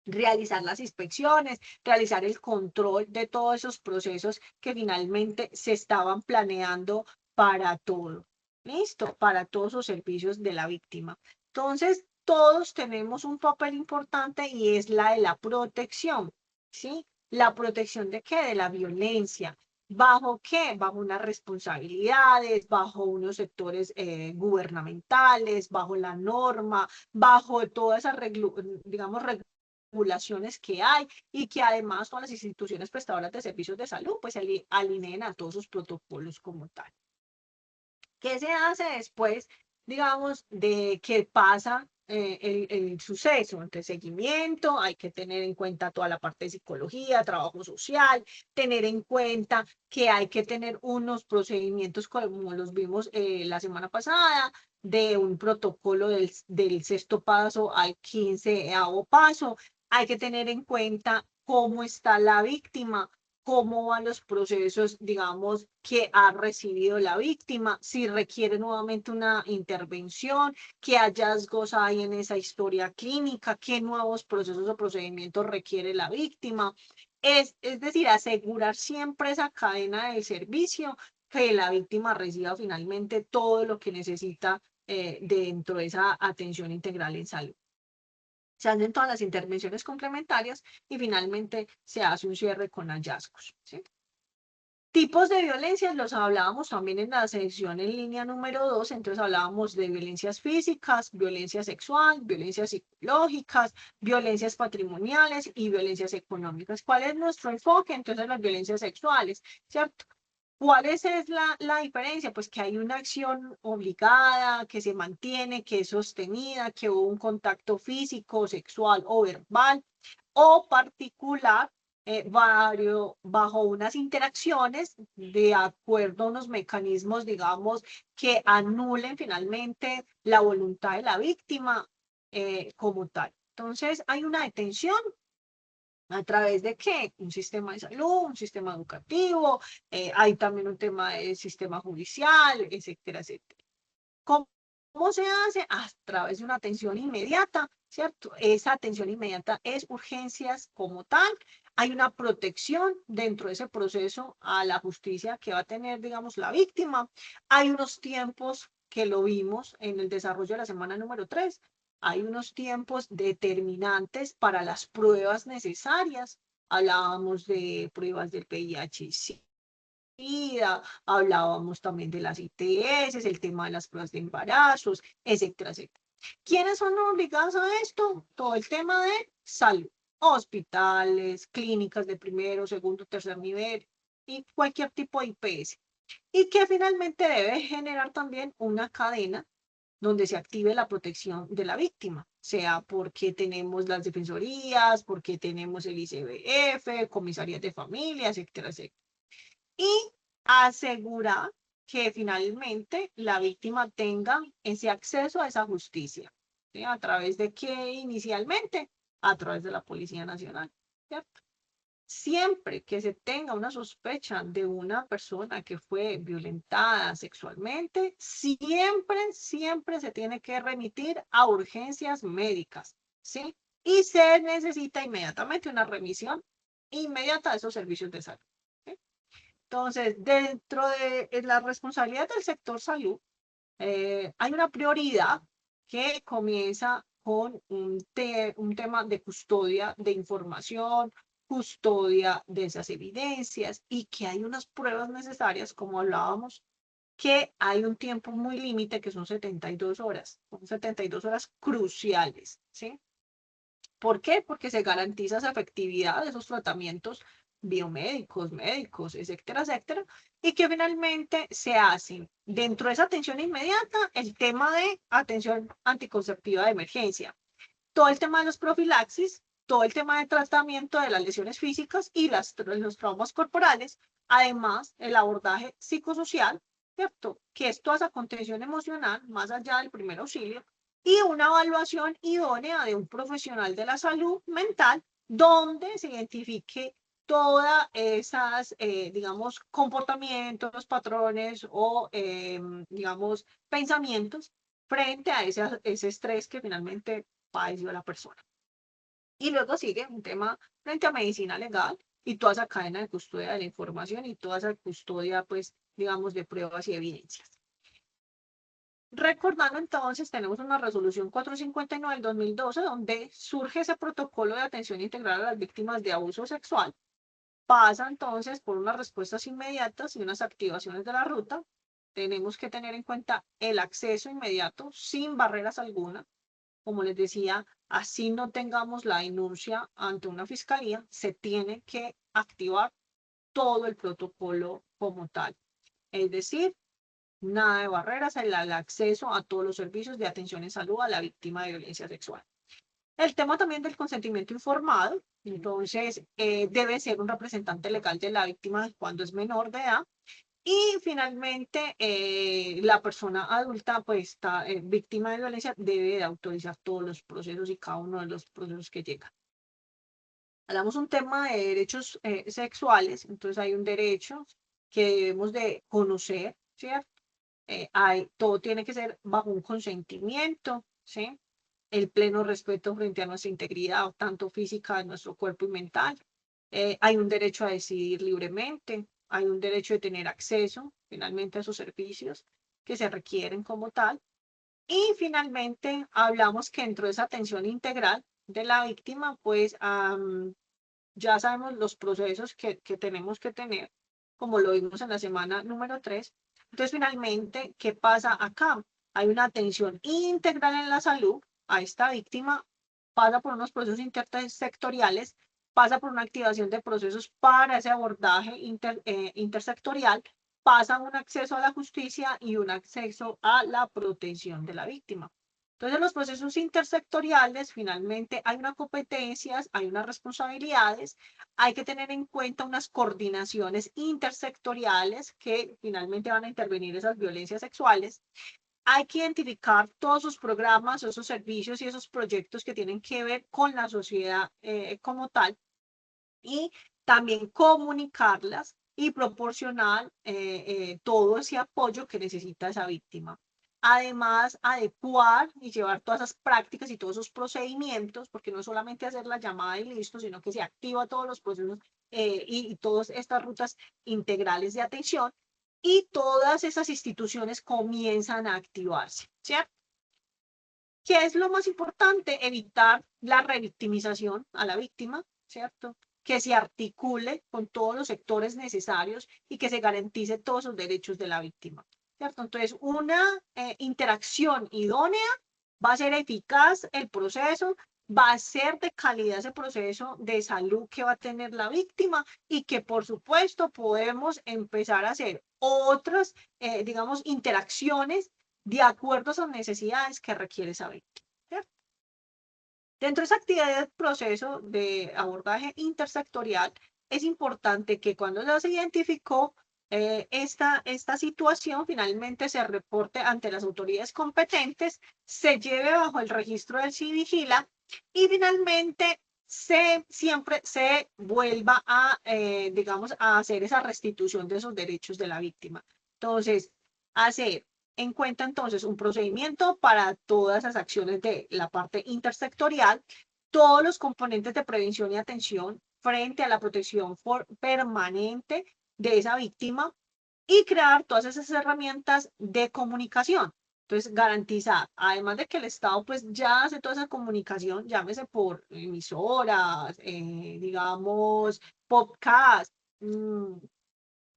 Speaker 2: realizar las inspecciones, realizar el control de todos esos procesos que finalmente se estaban planeando para todo. ¿Listo? Para todos los servicios de la víctima. Entonces, todos tenemos un papel importante y es la de la protección, ¿sí? ¿La protección de qué? De la violencia. ¿Bajo qué? Bajo unas responsabilidades, bajo unos sectores gubernamentales, bajo la norma, bajo todas esas, digamos, regulaciones que hay y que además todas las instituciones prestadoras de servicios de salud pues se alineen a todos sus protocolos como tal. ¿Qué se hace después, digamos, de que pasa el suceso? Entonces, seguimiento, hay que tener en cuenta toda la parte de psicología, trabajo social, tener en cuenta que hay que tener unos procedimientos como los vimos la semana pasada, de un protocolo del sexto paso al 15º paso. Hay que tener en cuenta cómo está la víctima, cómo van los procesos, digamos, que ha recibido la víctima, si requiere nuevamente una intervención, qué hallazgos hay en esa historia clínica, qué nuevos procesos o procedimientos requiere la víctima. Es decir, asegurar siempre esa cadena del servicio, que la víctima reciba finalmente todo lo que necesita dentro de esa atención integral en salud. Se hacen todas las intervenciones complementarias y finalmente se hace un cierre con hallazgos, ¿sí? Tipos de violencias los hablábamos también en la sección en línea número 2, entonces hablábamos de violencias físicas, violencia sexual, violencias psicológicas, violencias patrimoniales y violencias económicas. ¿Cuál es nuestro enfoque? Entonces las violencias sexuales, ¿cierto? ¿Cuál es la diferencia? Pues que hay una acción obligada, que se mantiene, que es sostenida, que hubo un contacto físico, sexual o verbal o particular bajo unas interacciones de acuerdo a unos mecanismos, digamos, que anulen finalmente la voluntad de la víctima como tal. Entonces, hay una detención. ¿A través de qué? Un sistema de salud, un sistema educativo, hay también un tema de sistema judicial, etcétera, etcétera. ¿Cómo se hace? A través de una atención inmediata, ¿cierto? Esa atención inmediata es urgencias como tal. Hay una protección dentro de ese proceso a la justicia que va a tener, digamos, la víctima. Hay unos tiempos que lo vimos en el desarrollo de la semana número 3. Hay unos tiempos determinantes para las pruebas necesarias. Hablábamos de pruebas del VIH, hablábamos también de las ITS, el tema de las pruebas de embarazos, etcétera, etcétera. ¿Quiénes son obligados a esto? Todo el tema de salud, hospitales, clínicas de primero, segundo, tercer nivel y cualquier tipo de IPS. Y que finalmente debe generar también una cadena donde se active la protección de la víctima, sea porque tenemos las defensorías, porque tenemos el ICBF, comisarías de familias, etcétera, etcétera. Y asegurar que finalmente la víctima tenga ese acceso a esa justicia, ¿sí? ¿A través de qué inicialmente? A través de la Policía Nacional, ¿cierto? Siempre que se tenga una sospecha de una persona que fue violentada sexualmente, siempre se tiene que remitir a urgencias médicas, ¿sí? Y se necesita inmediatamente una remisión inmediata de esos servicios de salud. Entonces, dentro de la responsabilidad del sector salud, hay una prioridad que comienza con un tema de custodia de información, custodia de esas evidencias y que hay unas pruebas necesarias, como hablábamos, que hay un tiempo muy límite que son 72 horas, son 72 horas cruciales, ¿sí? ¿Por qué? Porque se garantiza esa efectividad de esos tratamientos biomédicos, médicos, etcétera, etcétera, y que finalmente se hacen dentro de esa atención inmediata el tema de atención anticonceptiva de emergencia, todo el tema de los profilaxis, todo el tema de tratamiento de las lesiones físicas y los traumas corporales, además el abordaje psicosocial, ¿cierto? Que es toda esa contención emocional más allá del primer auxilio y una evaluación idónea de un profesional de la salud mental donde se identifique todas esas, digamos, comportamientos, patrones o, digamos, pensamientos frente a ese estrés que finalmente padeció la persona. Y luego sigue un tema frente a medicina legal y toda esa cadena de custodia de la información y toda esa custodia, pues, digamos, de pruebas y evidencias. Recordando entonces, tenemos una resolución 459 del 2012 donde surge ese protocolo de atención integral a las víctimas de abuso sexual. Pasa entonces por unas respuestas inmediatas y unas activaciones de la ruta. Tenemos que tener en cuenta el acceso inmediato sin barreras alguna. Como les decía, así no tengamos la denuncia ante una fiscalía, se tiene que activar todo el protocolo como tal. Es decir, nada de barreras, el acceso a todos los servicios de atención en salud a la víctima de violencia sexual. El tema también del consentimiento informado, entonces debe ser un representante legal de la víctima cuando es menor de edad. Y finalmente, la persona adulta, pues está víctima de violencia, debe de autorizar todos los procesos y cada uno de los procesos que llegan. Hablamos un tema de derechos sexuales, entonces hay un derecho que debemos de conocer, ¿cierto? Todo tiene que ser bajo un consentimiento, ¿sí? El pleno respeto frente a nuestra integridad, tanto física de nuestro cuerpo y mental. Hay un derecho a decidir libremente, hay un derecho de tener acceso finalmente a esos servicios que se requieren como tal. Y finalmente hablamos que dentro de esa atención integral de la víctima, pues ya sabemos los procesos que tenemos que tener, como lo vimos en la semana número 3. Entonces, finalmente, ¿qué pasa acá? Hay una atención integral en la salud a esta víctima, pasa por unos procesos intersectoriales, pasa por una activación de procesos para ese abordaje intersectorial, pasa un acceso a la justicia y un acceso a la protección de la víctima. Entonces, los procesos intersectoriales, finalmente, hay unas competencias, hay unas responsabilidades, hay que tener en cuenta unas coordinaciones intersectoriales que finalmente van a intervenir esas violencias sexuales. Hay que identificar todos esos programas, esos servicios y esos proyectos que tienen que ver con la sociedad como tal y también comunicarlas y proporcionar todo ese apoyo que necesita esa víctima. Además, adecuar y llevar todas esas prácticas y todos esos procedimientos, porque no es solamente hacer la llamada y listo, sino que se activa todos los procesos y todas estas rutas integrales de atención y todas esas instituciones comienzan a activarse, ¿cierto? ¿Qué es lo más importante? Evitar la revictimización a la víctima, ¿cierto? Que se articule con todos los sectores necesarios y que se garantice todos los derechos de la víctima, ¿cierto? Entonces, una interacción idónea va a ser eficaz el proceso, va a ser de calidad ese proceso de salud que va a tener la víctima y que, por supuesto, podemos empezar a hacer otras, digamos, interacciones de acuerdo a esas necesidades que requiere esa víctima, ¿cierto? Dentro de esa actividad del proceso de abordaje intersectorial, es importante que cuando ya se identificó esta situación, finalmente se reporte ante las autoridades competentes, se lleve bajo el registro del CIVIGILA y finalmente siempre se vuelva a, digamos, a hacer esa restitución de esos derechos de la víctima. Entonces, hacer en cuenta entonces un procedimiento para todas las acciones de la parte intersectorial, todos los componentes de prevención y atención frente a la protección permanente de esa víctima y crear todas esas herramientas de comunicación. Entonces, garantizar, además de que el Estado pues ya hace toda esa comunicación, llámese por emisoras, digamos, podcast,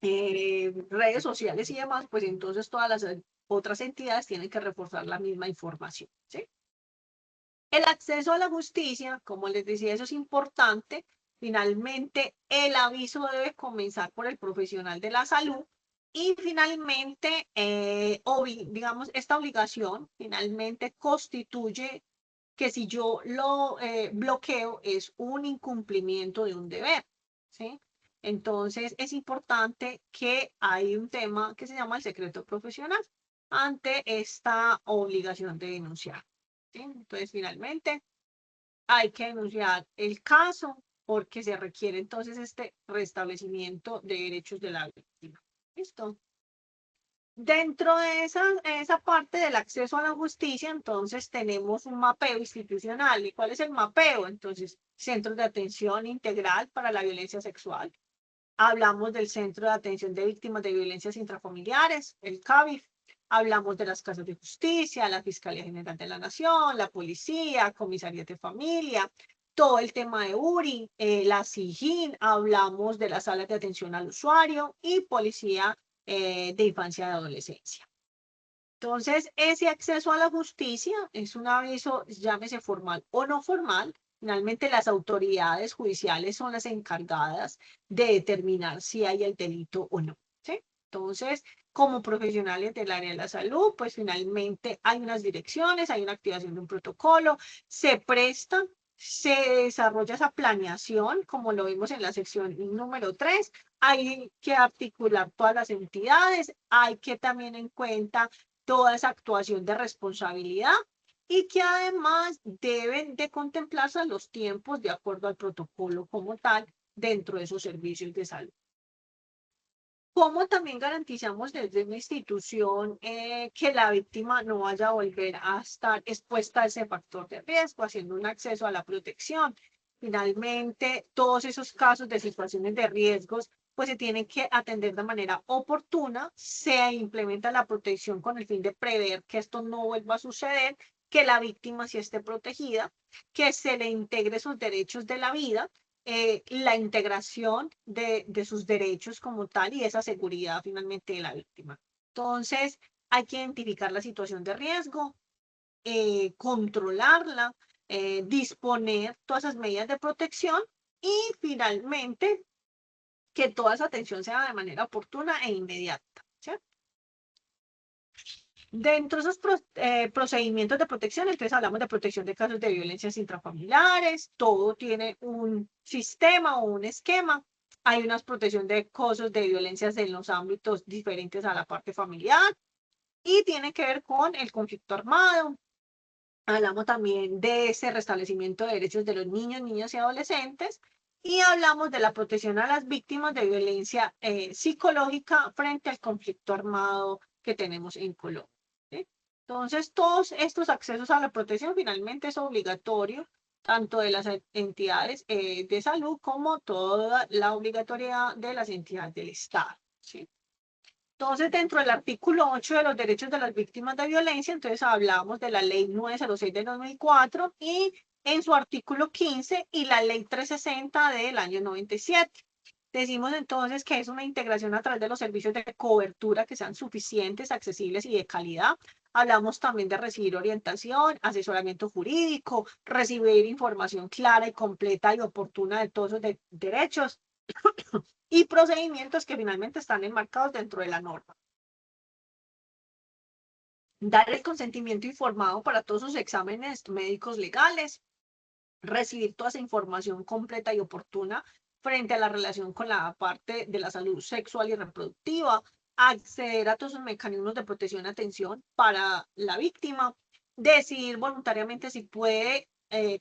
Speaker 2: redes sociales y demás, pues entonces todas las otras entidades tienen que reforzar la misma información, ¿sí? El acceso a la justicia, como les decía, eso es importante. Finalmente, el aviso debe comenzar por el profesional de la salud y finalmente, digamos, esta obligación finalmente constituye que si yo lo bloqueo es un incumplimiento de un deber, ¿sí? Entonces, es importante que hay un tema que se llama el secreto profesional ante esta obligación de denunciar, ¿sí? Entonces, finalmente, hay que denunciar el caso, porque se requiere entonces este restablecimiento de derechos de la víctima. ¿Listo? Dentro de esa parte del acceso a la justicia, entonces tenemos un mapeo institucional. ¿Y cuál es el mapeo? Entonces, centros de atención integral para la violencia sexual. Hablamos del Centro de Atención de Víctimas de Violencias Intrafamiliares, el CAVIF. Hablamos de las casas de justicia, la Fiscalía General de la Nación, la Policía, Comisaría de Familia, todo el tema de URI, la SIJIN, hablamos de las salas de atención al usuario y Policía de Infancia y Adolescencia. Entonces, ese acceso a la justicia es un aviso, llámese formal o no formal. Finalmente, las autoridades judiciales son las encargadas de determinar si hay el delito o no, ¿sí? Entonces, como profesionales del área de la salud, pues finalmente hay unas direcciones, hay una activación de un protocolo, se presta, se desarrolla esa planeación, como lo vimos en la sección número 3, hay que articular todas las entidades, hay que también en cuenta toda esa actuación de responsabilidad y que además deben de contemplarse los tiempos de acuerdo al protocolo como tal dentro de esos servicios de salud. ¿Cómo también garantizamos desde una institución que la víctima no vaya a volver a estar expuesta a ese factor de riesgo, haciendo un acceso a la protección? Finalmente, todos esos casos de situaciones de riesgos pues se tienen que atender de manera oportuna, se implementa la protección con el fin de prever que esto no vuelva a suceder, que la víctima sí esté protegida, que se le integre sus derechos de la vida, la integración de sus derechos como tal y esa seguridad finalmente de la víctima. Entonces, hay que identificar la situación de riesgo, controlarla, disponer todas esas medidas de protección y finalmente que toda esa atención sea de manera oportuna e inmediata. ¿Sí? Dentro de esos procedimientos de protección, entonces hablamos de protección de casos de violencias intrafamiliares, todo tiene un sistema o un esquema. Hay una protección de casos de violencias en los ámbitos diferentes a la parte familiar y tiene que ver con el conflicto armado. Hablamos también de ese restablecimiento de derechos de los niños, niñas y adolescentes y hablamos de la protección a las víctimas de violencia psicológica frente al conflicto armado que tenemos en Colombia. ¿Sí? Entonces, todos estos accesos a la protección finalmente es obligatorio, tanto de las entidades de salud como toda la obligatoriedad de las entidades del Estado. ¿Sí? Entonces, dentro del artículo 8 de los derechos de las víctimas de violencia, entonces hablamos de la ley 906 de 2004 y en su artículo 15 y la ley 360 del año 97. Decimos entonces que es una integración a través de los servicios de cobertura que sean suficientes, accesibles y de calidad. Hablamos también de recibir orientación, asesoramiento jurídico, recibir información clara y completa y oportuna de todos esos derechos y procedimientos que finalmente están enmarcados dentro de la norma. Dar el consentimiento informado para todos sus exámenes médicos legales, recibir toda esa información completa y oportuna frente a la relación con la parte de la salud sexual y reproductiva, acceder a todos los mecanismos de protección y atención para la víctima, decidir voluntariamente si puede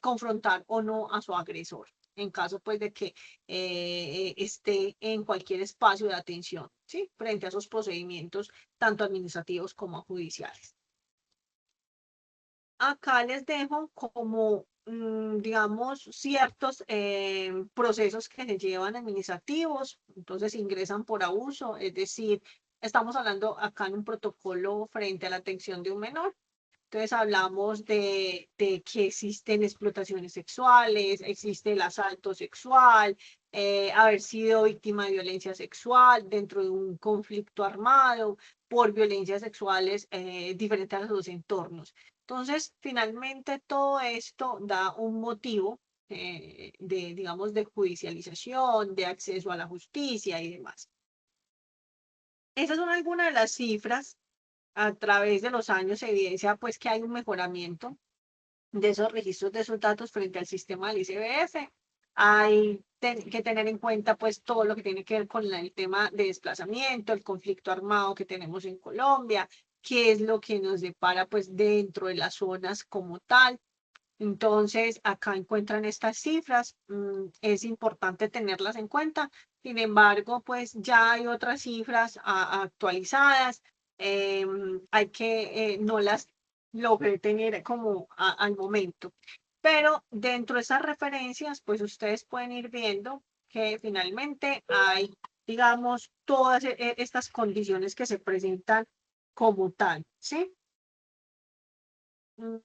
Speaker 2: confrontar o no a su agresor, en caso pues de que esté en cualquier espacio de atención, ¿sí? Frente a esos procedimientos tanto administrativos como judiciales. Acá les dejo como, digamos, ciertos procesos que se llevan administrativos, entonces ingresan por abuso, es decir, estamos hablando acá en un protocolo frente a la atención de un menor. Entonces hablamos de que existen explotaciones sexuales, existe el asalto sexual, haber sido víctima de violencia sexual dentro de un conflicto armado por violencias sexuales diferentes a los entornos. Entonces, finalmente todo esto da un motivo digamos, de judicialización, de acceso a la justicia y demás. Esas son algunas de las cifras. A través de los años se evidencia pues que hay un mejoramiento de esos registros de esos datos frente al sistema del ICBF. Hay que tener en cuenta pues todo lo que tiene que ver con el tema de desplazamiento, el conflicto armado que tenemos en Colombia, qué es lo que nos depara pues dentro de las zonas como tal. Entonces, acá encuentran estas cifras, es importante tenerlas en cuenta. Sin embargo, pues ya hay otras cifras actualizadas, hay que, no las logré tener como al momento. Pero dentro de esas referencias, pues ustedes pueden ir viendo que finalmente hay, digamos, todas estas condiciones que se presentan como tal, ¿sí? Mm,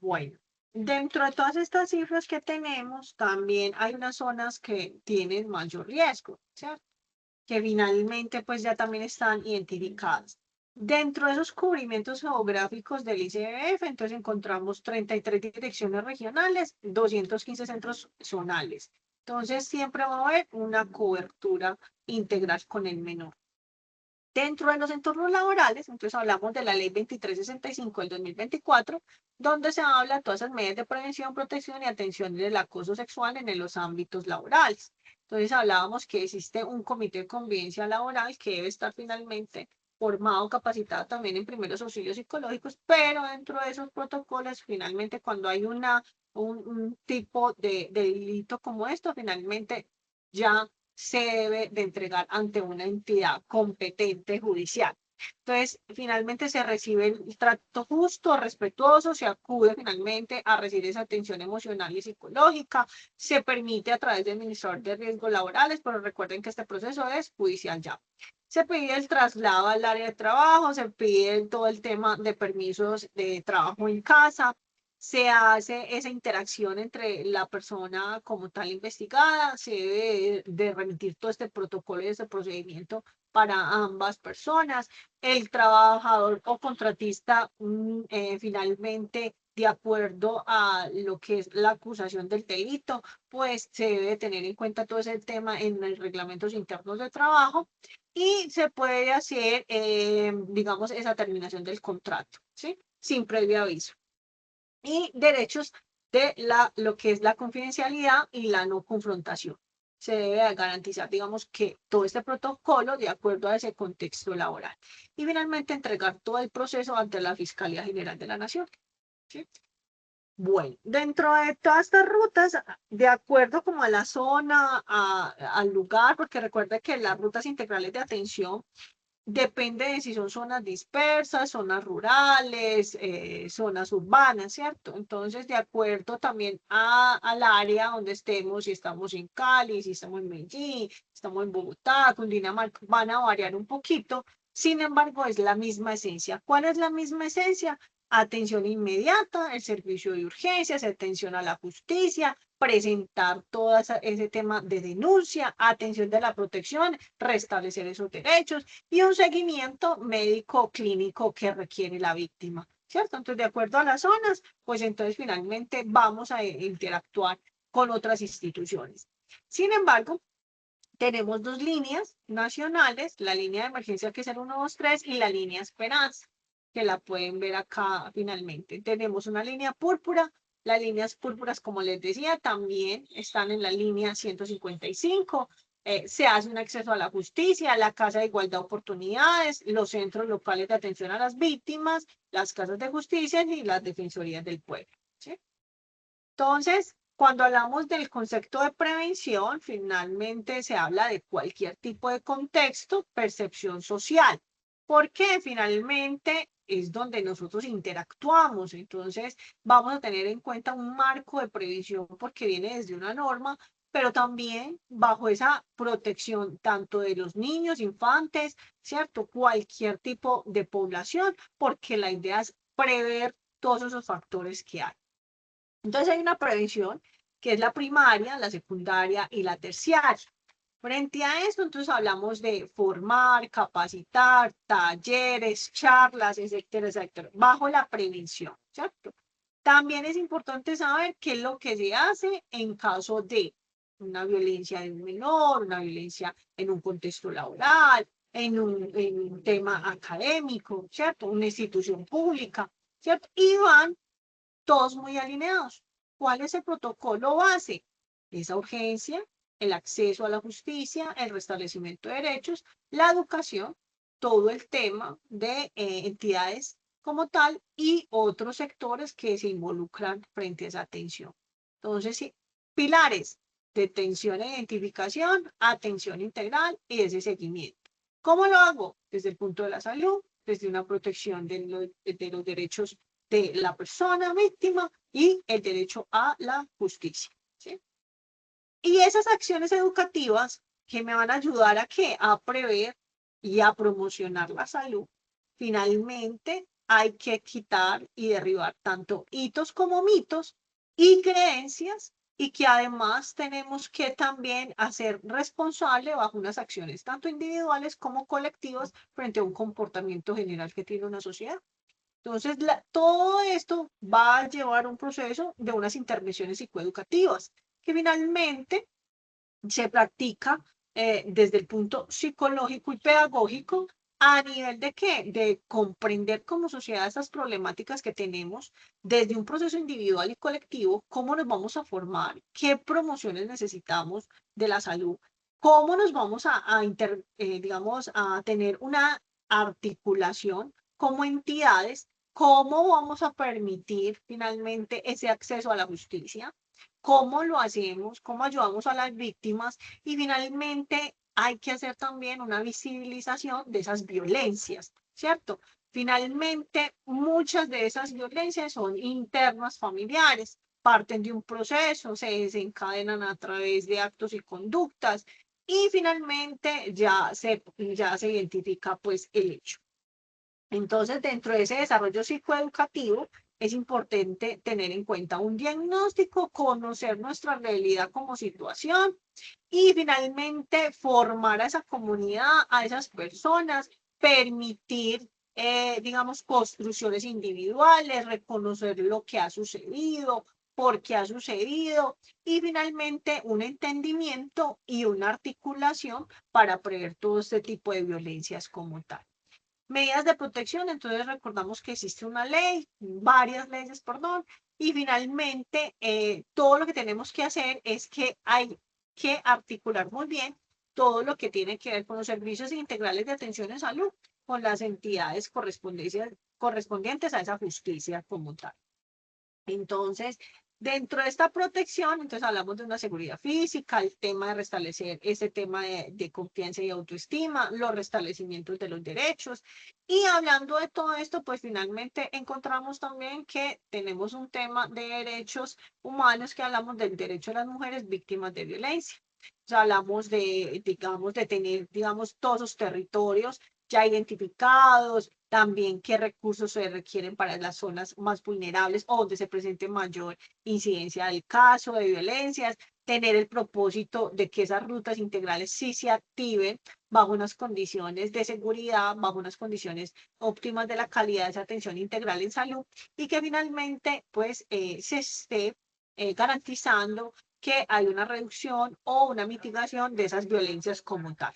Speaker 2: Bueno, dentro de todas estas cifras que tenemos, también hay unas zonas que tienen mayor riesgo, ¿cierto? Que finalmente pues ya también están identificadas. Dentro de esos cubrimientos geográficos del ICBF, entonces encontramos 33 direcciones regionales, 215 centros zonales. Entonces siempre va a haber una cobertura integral con el menor. Dentro de los entornos laborales, entonces hablamos de la ley 2365 del 2024, donde se habla de todas esas medidas de prevención, protección y atención del acoso sexual en los ámbitos laborales. Entonces hablábamos que existe un comité de convivencia laboral que debe estar finalmente formado, capacitado también en primeros auxilios psicológicos, pero dentro de esos protocolos, finalmente cuando hay un tipo de delito como esto, finalmente ya se debe de entregar ante una entidad competente judicial. Entonces, finalmente se recibe el trato justo, respetuoso, se acude finalmente a recibir esa atención emocional y psicológica, se permite a través del administrador de riesgos laborales, pero recuerden que este proceso es judicial ya. Se pide el traslado al área de trabajo, se pide todo el tema de permisos de trabajo en casa, se hace esa interacción entre la persona como tal investigada, se debe de remitir todo este protocolo y este procedimiento para ambas personas. El trabajador o contratista finalmente, de acuerdo a lo que es la acusación del delito, pues se debe tener en cuenta todo ese tema en los reglamentos internos de trabajo y se puede hacer, digamos, esa terminación del contrato, ¿sí? Sin previo aviso y derechos de lo que es la confidencialidad y la no confrontación. Se debe garantizar, digamos, que todo este protocolo de acuerdo a ese contexto laboral. Y finalmente entregar todo el proceso ante la Fiscalía General de la Nación. ¿Sí? Bueno, dentro de todas estas rutas, de acuerdo como a la zona, al lugar, porque recuerda que las rutas integrales de atención depende de si son zonas dispersas, zonas rurales, zonas urbanas, ¿cierto? Entonces, de acuerdo también al área donde estemos, si estamos en Cali, si estamos en Medellín, estamos en Bogotá, Cundinamarca, van a variar un poquito. Sin embargo, es la misma esencia. ¿Cuál es la misma esencia? Atención inmediata, el servicio de urgencias, atención a la justicia, presentar todo ese tema de denuncia, atención de la protección, restablecer esos derechos y un seguimiento médico clínico que requiere la víctima, ¿cierto? Entonces, de acuerdo a las zonas, pues entonces finalmente vamos a interactuar con otras instituciones. Sin embargo, tenemos dos líneas nacionales, la línea de emergencia que es el 123 y la línea Esperanza, que la pueden ver acá finalmente. Tenemos una línea púrpura, las líneas púrpuras, como les decía, también están en la línea 155. Se hace un acceso a la justicia, la Casa de Igualdad de Oportunidades, los centros locales de atención a las víctimas, las casas de justicia y las defensorías del pueblo. ¿Sí? Entonces, cuando hablamos del concepto de prevención, finalmente se habla de cualquier tipo de contexto, percepción social, porque finalmente es donde nosotros interactuamos. Entonces, vamos a tener en cuenta un marco de previsión porque viene desde una norma, pero también bajo esa protección tanto de los niños, infantes, ¿cierto? Cualquier tipo de población, porque la idea es prever todos esos factores que hay. Entonces hay una prevención que es la primaria, la secundaria y la terciaria. Frente a esto, entonces hablamos de formar, capacitar, talleres, charlas, etcétera, etcétera, bajo la prevención, ¿cierto? También es importante saber qué es lo que se hace en caso de una violencia de un menor, una violencia en un contexto laboral, en un tema académico, ¿cierto? Una institución pública, ¿cierto? Y van todos muy alineados. ¿Cuál es el protocolo base? Esa urgencia, el acceso a la justicia, el restablecimiento de derechos, la educación, todo el tema de entidades como tal y otros sectores que se involucran frente a esa atención. Entonces, sí, pilares: detención e identificación, atención integral y ese seguimiento. ¿Cómo lo hago? Desde el punto de la salud, desde una protección de los derechos de la persona víctima y el derecho a la justicia, ¿sí? Y esas acciones educativas que me van a ayudar a ¿qué? A prever y a promocionar la salud. Finalmente, hay que quitar y derribar tanto hitos como mitos y creencias, y que además tenemos que también hacer responsable bajo unas acciones tanto individuales como colectivas frente a un comportamiento general que tiene una sociedad. Entonces, todo esto va a llevar un proceso de unas intervenciones psicoeducativas que finalmente se practica desde el punto psicológico y pedagógico a nivel de ¿qué? De comprender como sociedad esas problemáticas que tenemos desde un proceso individual y colectivo, cómo nos vamos a formar, qué promociones necesitamos de la salud, cómo nos vamos digamos, a tener una articulación como entidades, cómo vamos a permitir finalmente ese acceso a la justicia, cómo lo hacemos, cómo ayudamos a las víctimas, y finalmente hay que hacer también una visibilización de esas violencias, ¿cierto? Finalmente, muchas de esas violencias son internas familiares, parten de un proceso, se desencadenan a través de actos y conductas, y finalmente ya se identifica pues el hecho. Entonces, dentro de ese desarrollo psicoeducativo, es importante tener en cuenta un diagnóstico, conocer nuestra realidad como situación y finalmente formar a esa comunidad, a esas personas, permitir, digamos, construcciones individuales, reconocer lo que ha sucedido, por qué ha sucedido, y finalmente un entendimiento y una articulación para prever todo este tipo de violencias como tal. Medidas de protección: entonces recordamos que existe una ley, varias leyes, perdón, y finalmente todo lo que tenemos que hacer es que hay que articular muy bien todo lo que tiene que ver con los servicios integrales de atención en salud, con las entidades correspondientes a esa justicia como tal. Entonces, dentro de esta protección, entonces hablamos de una seguridad física, el tema de restablecer ese tema de confianza y autoestima, los restablecimientos de los derechos. Y hablando de todo esto, pues finalmente encontramos también que tenemos un tema de derechos humanos, que hablamos del derecho de las mujeres víctimas de violencia. O sea, hablamos de, digamos, de tener, digamos, todos los territorios ya identificados, también qué recursos se requieren para las zonas más vulnerables o donde se presente mayor incidencia del caso de violencias, tener el propósito de que esas rutas integrales sí se activen bajo unas condiciones de seguridad, bajo unas condiciones óptimas de la calidad de esa atención integral en salud, y que finalmente pues se esté garantizando que hay una reducción o una mitigación de esas violencias como tal.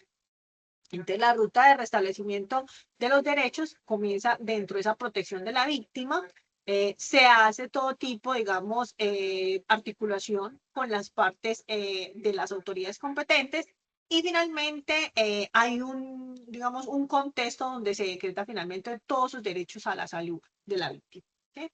Speaker 2: Entonces, la ruta de restablecimiento de los derechos comienza dentro de esa protección de la víctima. Se hace todo tipo, digamos, articulación con las partes de las autoridades competentes, y finalmente hay digamos, un contexto donde se decreta finalmente todos sus derechos a la salud de la víctima. ¿Sí?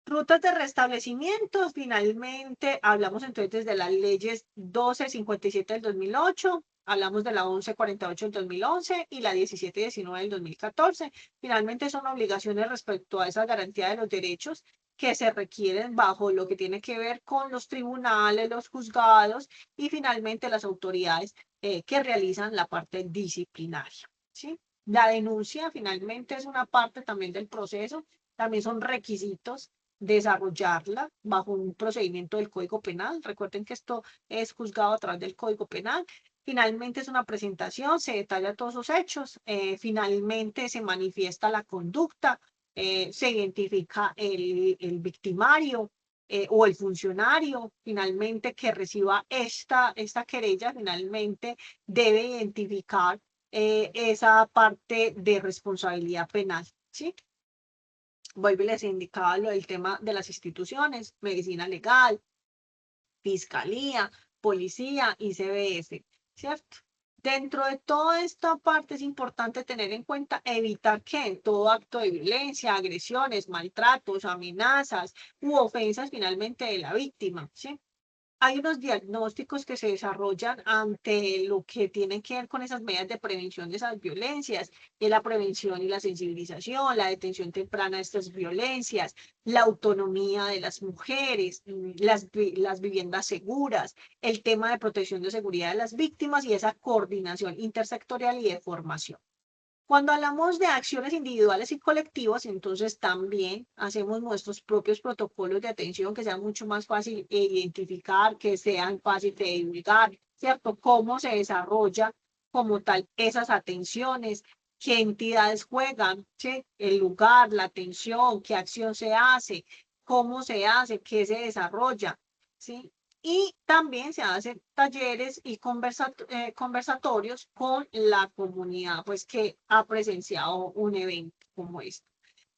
Speaker 2: Rutas de restablecimiento: finalmente hablamos entonces de las leyes 1257 del 2008, hablamos de la 1148 del 2011 y la 1719 del 2014. Finalmente son obligaciones respecto a esa garantía de los derechos que se requieren bajo lo que tiene que ver con los tribunales, los juzgados y finalmente las autoridades que realizan la parte disciplinaria, ¿sí? La denuncia finalmente es una parte también del proceso, también son requisitos desarrollarla bajo un procedimiento del Código Penal. Recuerden que esto es juzgado a través del Código Penal. Finalmente es una presentación, se detalla todos los hechos, finalmente se manifiesta la conducta, se identifica el victimario o el funcionario finalmente que reciba esta querella, finalmente debe identificar esa parte de responsabilidad penal, ¿sí? Vuelvo y les indicaba lo del tema de las instituciones: medicina legal, fiscalía, policía y CBF, ¿cierto? Dentro de toda esta parte es importante tener en cuenta evitar que todo acto de violencia, agresiones, maltratos, amenazas u ofensas finalmente de la víctima, ¿sí? Hay unos diagnósticos que se desarrollan ante lo que tienen que ver con esas medidas de prevención de esas violencias, y la prevención y la sensibilización, la detención temprana de estas violencias, la autonomía de las mujeres, las viviendas seguras, el tema de protección de seguridad de las víctimas y esa coordinación intersectorial y de formación. Cuando hablamos de acciones individuales y colectivas, entonces también hacemos nuestros propios protocolos de atención que sean mucho más fácil de identificar, que sean fáciles de divulgar, ¿cierto? Cómo se desarrolla como tal esas atenciones, qué entidades juegan, ¿sí? El lugar, la atención, qué acción se hace, cómo se hace, qué se desarrolla, ¿sí? Y también se hacen talleres y conversatorios con la comunidad, pues que ha presenciado un evento como este.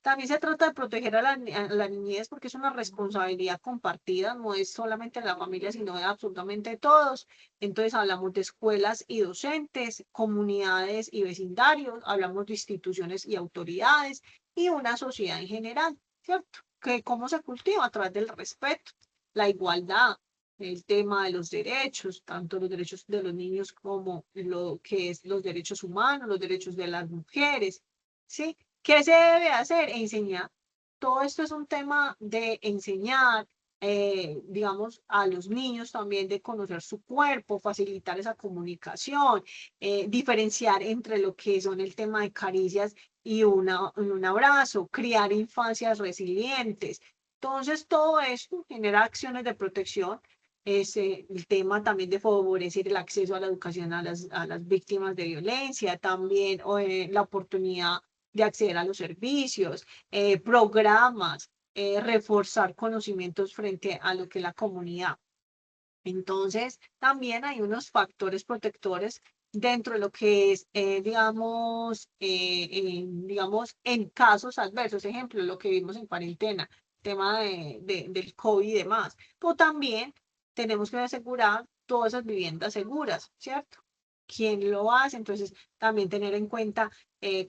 Speaker 2: También se trata de proteger a la niñez porque es una responsabilidad compartida, no es solamente de la familia, sino de absolutamente todos. Entonces hablamos de escuelas y docentes, comunidades y vecindarios, hablamos de instituciones y autoridades y una sociedad en general, ¿cierto? Que cómo se cultiva a través del respeto, la igualdad, el tema de los derechos, tanto los derechos de los niños como lo que es los derechos humanos, los derechos de las mujeres, ¿sí? ¿Qué se debe hacer? Enseñar. Todo esto es un tema de enseñar, digamos, a los niños también de conocer su cuerpo, facilitar esa comunicación, diferenciar entre lo que son el tema de caricias y un abrazo, criar infancias resilientes. Entonces, todo eso genera acciones de protección. Es el tema también de favorecer el acceso a la educación a las víctimas de violencia, también la oportunidad de acceder a los servicios, programas, reforzar conocimientos frente a lo que es la comunidad. Entonces, también hay unos factores protectores dentro de lo que es, digamos, en casos adversos, ejemplo, lo que vimos en cuarentena, tema del COVID y demás, pero también tenemos que asegurar todas esas viviendas seguras, ¿cierto? ¿Quién lo hace? Entonces, también tener en cuenta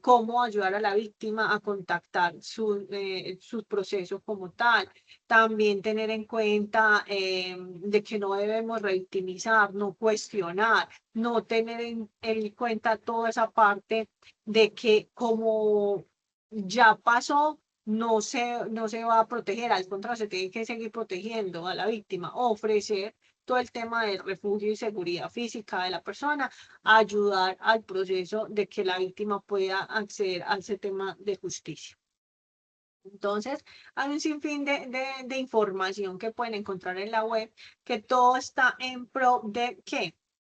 Speaker 2: cómo ayudar a la víctima a contactar su proceso como tal. También tener en cuenta de que no debemos revictimizar, no cuestionar, no tener en cuenta toda esa parte de que como ya pasó, no se va a proteger, al contrario, se tiene que seguir protegiendo a la víctima, ofrecer todo el tema de refugio y seguridad física de la persona, ayudar al proceso de que la víctima pueda acceder a ese tema de justicia. Entonces, hay un sinfín de información que pueden encontrar en la web, que todo está en pro de ¿qué?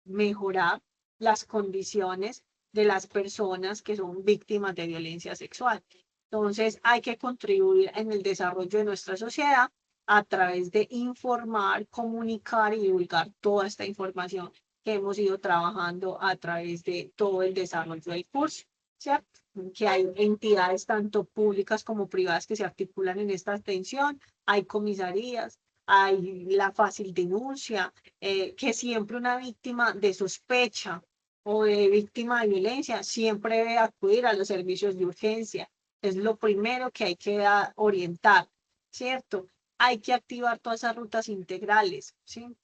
Speaker 2: Mejorar las condiciones de las personas que son víctimas de violencia sexual. Entonces, hay que contribuir en el desarrollo de nuestra sociedad a través de informar, comunicar y divulgar toda esta información que hemos ido trabajando a través de todo el desarrollo del curso, ¿cierto? Que hay entidades tanto públicas como privadas que se articulan en esta atención, hay comisarías, hay la fácil denuncia, que siempre una víctima de sospecha o de víctima de violencia siempre debe acudir a los servicios de urgencia. Es lo primero que hay que orientar, ¿cierto? Hay que activar todas esas rutas integrales, ¿sí?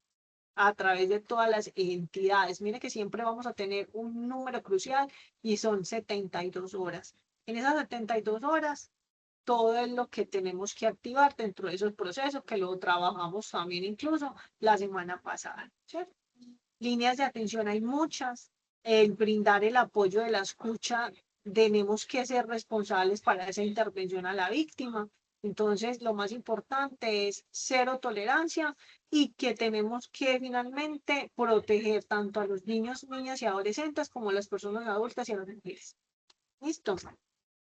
Speaker 2: A través de todas las entidades. Mire que siempre vamos a tener un número crucial y son 72 horas. En esas 72 horas, todo es lo que tenemos que activar dentro de esos procesos que lo trabajamos también incluso la semana pasada, ¿cierto? Líneas de atención hay muchas. El brindar el apoyo de la escucha, tenemos que ser responsables para esa intervención a la víctima. Entonces, lo más importante es cero tolerancia y que tenemos que finalmente proteger tanto a los niños, niñas y adolescentes como a las personas adultas y a las mujeres. ¿Listo?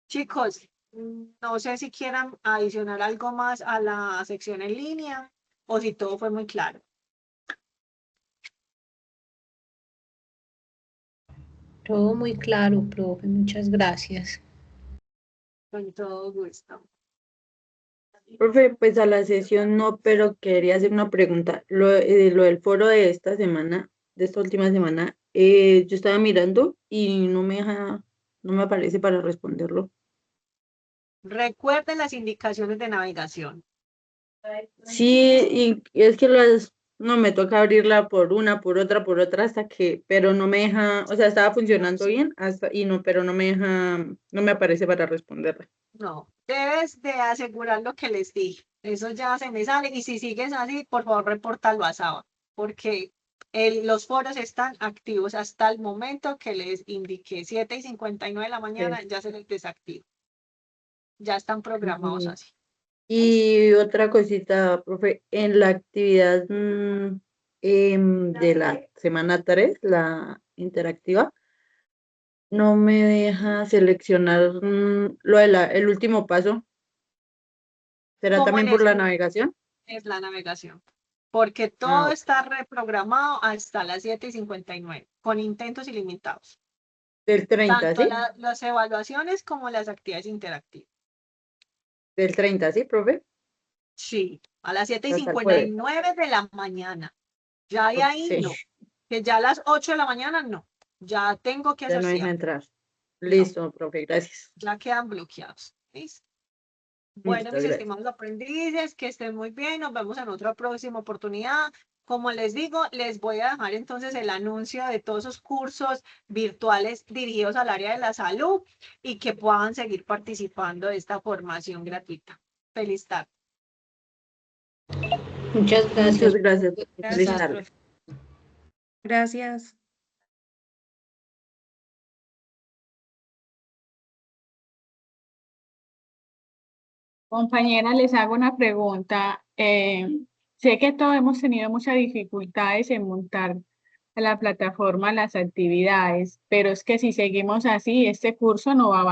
Speaker 2: Chicos, no sé si quieran adicionar algo más a la sección en línea o si todo fue muy claro.
Speaker 6: Todo muy claro, profe, muchas gracias.
Speaker 2: Con todo gusto.
Speaker 4: Profe, pues a la sesión no, pero quería hacer una pregunta. Lo del foro de esta semana, de esta última semana, yo estaba mirando y no me deja, no me aparece para responderlo.
Speaker 2: Recuerden las indicaciones de navegación.
Speaker 4: Sí, y es que no me toca abrirla por una, por otra, hasta que, pero no me deja, o sea, estaba funcionando bien, pero no me deja, no me aparece para responderla.
Speaker 2: No, debes de asegurar lo que les dije. Eso ya se me sale. Y si sigues así, por favor, repórtalo a Saba, porque los foros están activos hasta el momento que les indiqué 7:59 de la mañana, ya se les desactiva. Ya están programados
Speaker 4: Mm,
Speaker 2: así.
Speaker 4: Y otra cosita, profe, en la actividad de la semana 3, la interactiva, no me deja seleccionar el último paso. ¿Será
Speaker 2: Como en
Speaker 4: también por la
Speaker 2: este
Speaker 4: navegación?
Speaker 2: es la navegación, porque todo
Speaker 4: Ah, ok.
Speaker 2: está reprogramado hasta las 7:59, con intentos ilimitados.
Speaker 4: Del 30,
Speaker 2: Tanto
Speaker 4: ¿sí?
Speaker 2: las evaluaciones como las actividades interactivas.
Speaker 4: Del 30, ¿sí, profe?
Speaker 2: Sí, a las siete y
Speaker 4: Hasta el
Speaker 2: cincuenta y
Speaker 4: jueves.
Speaker 2: nueve de la mañana. Ya de ahí
Speaker 4: Sí,
Speaker 2: no. Que ya a las 8 de la mañana no. Ya tengo que
Speaker 4: ya
Speaker 2: hacer
Speaker 4: no deja
Speaker 2: cierre.
Speaker 4: entrar.
Speaker 2: No,
Speaker 4: Listo, profe, gracias.
Speaker 2: ya quedan bloqueados. ¿Listo? Bueno,
Speaker 4: Listo,
Speaker 2: mis
Speaker 4: gracias.
Speaker 2: estimados aprendices, que estén muy bien. Nos vemos en otra próxima oportunidad. Como les digo, les voy a dejar entonces el anuncio de todos esos cursos virtuales dirigidos al área de la salud y que puedan seguir participando de esta formación gratuita. Feliz tarde.
Speaker 6: Muchas
Speaker 4: Muchas
Speaker 6: gracias.
Speaker 4: gracias. Feliz
Speaker 5: Gracias,
Speaker 4: tarde.
Speaker 5: profe. Gracias.
Speaker 1: Compañera, les hago una pregunta. Sé que todos hemos tenido muchas dificultades en montar a la plataforma las actividades, pero es que si seguimos así, este curso no va a avanzar.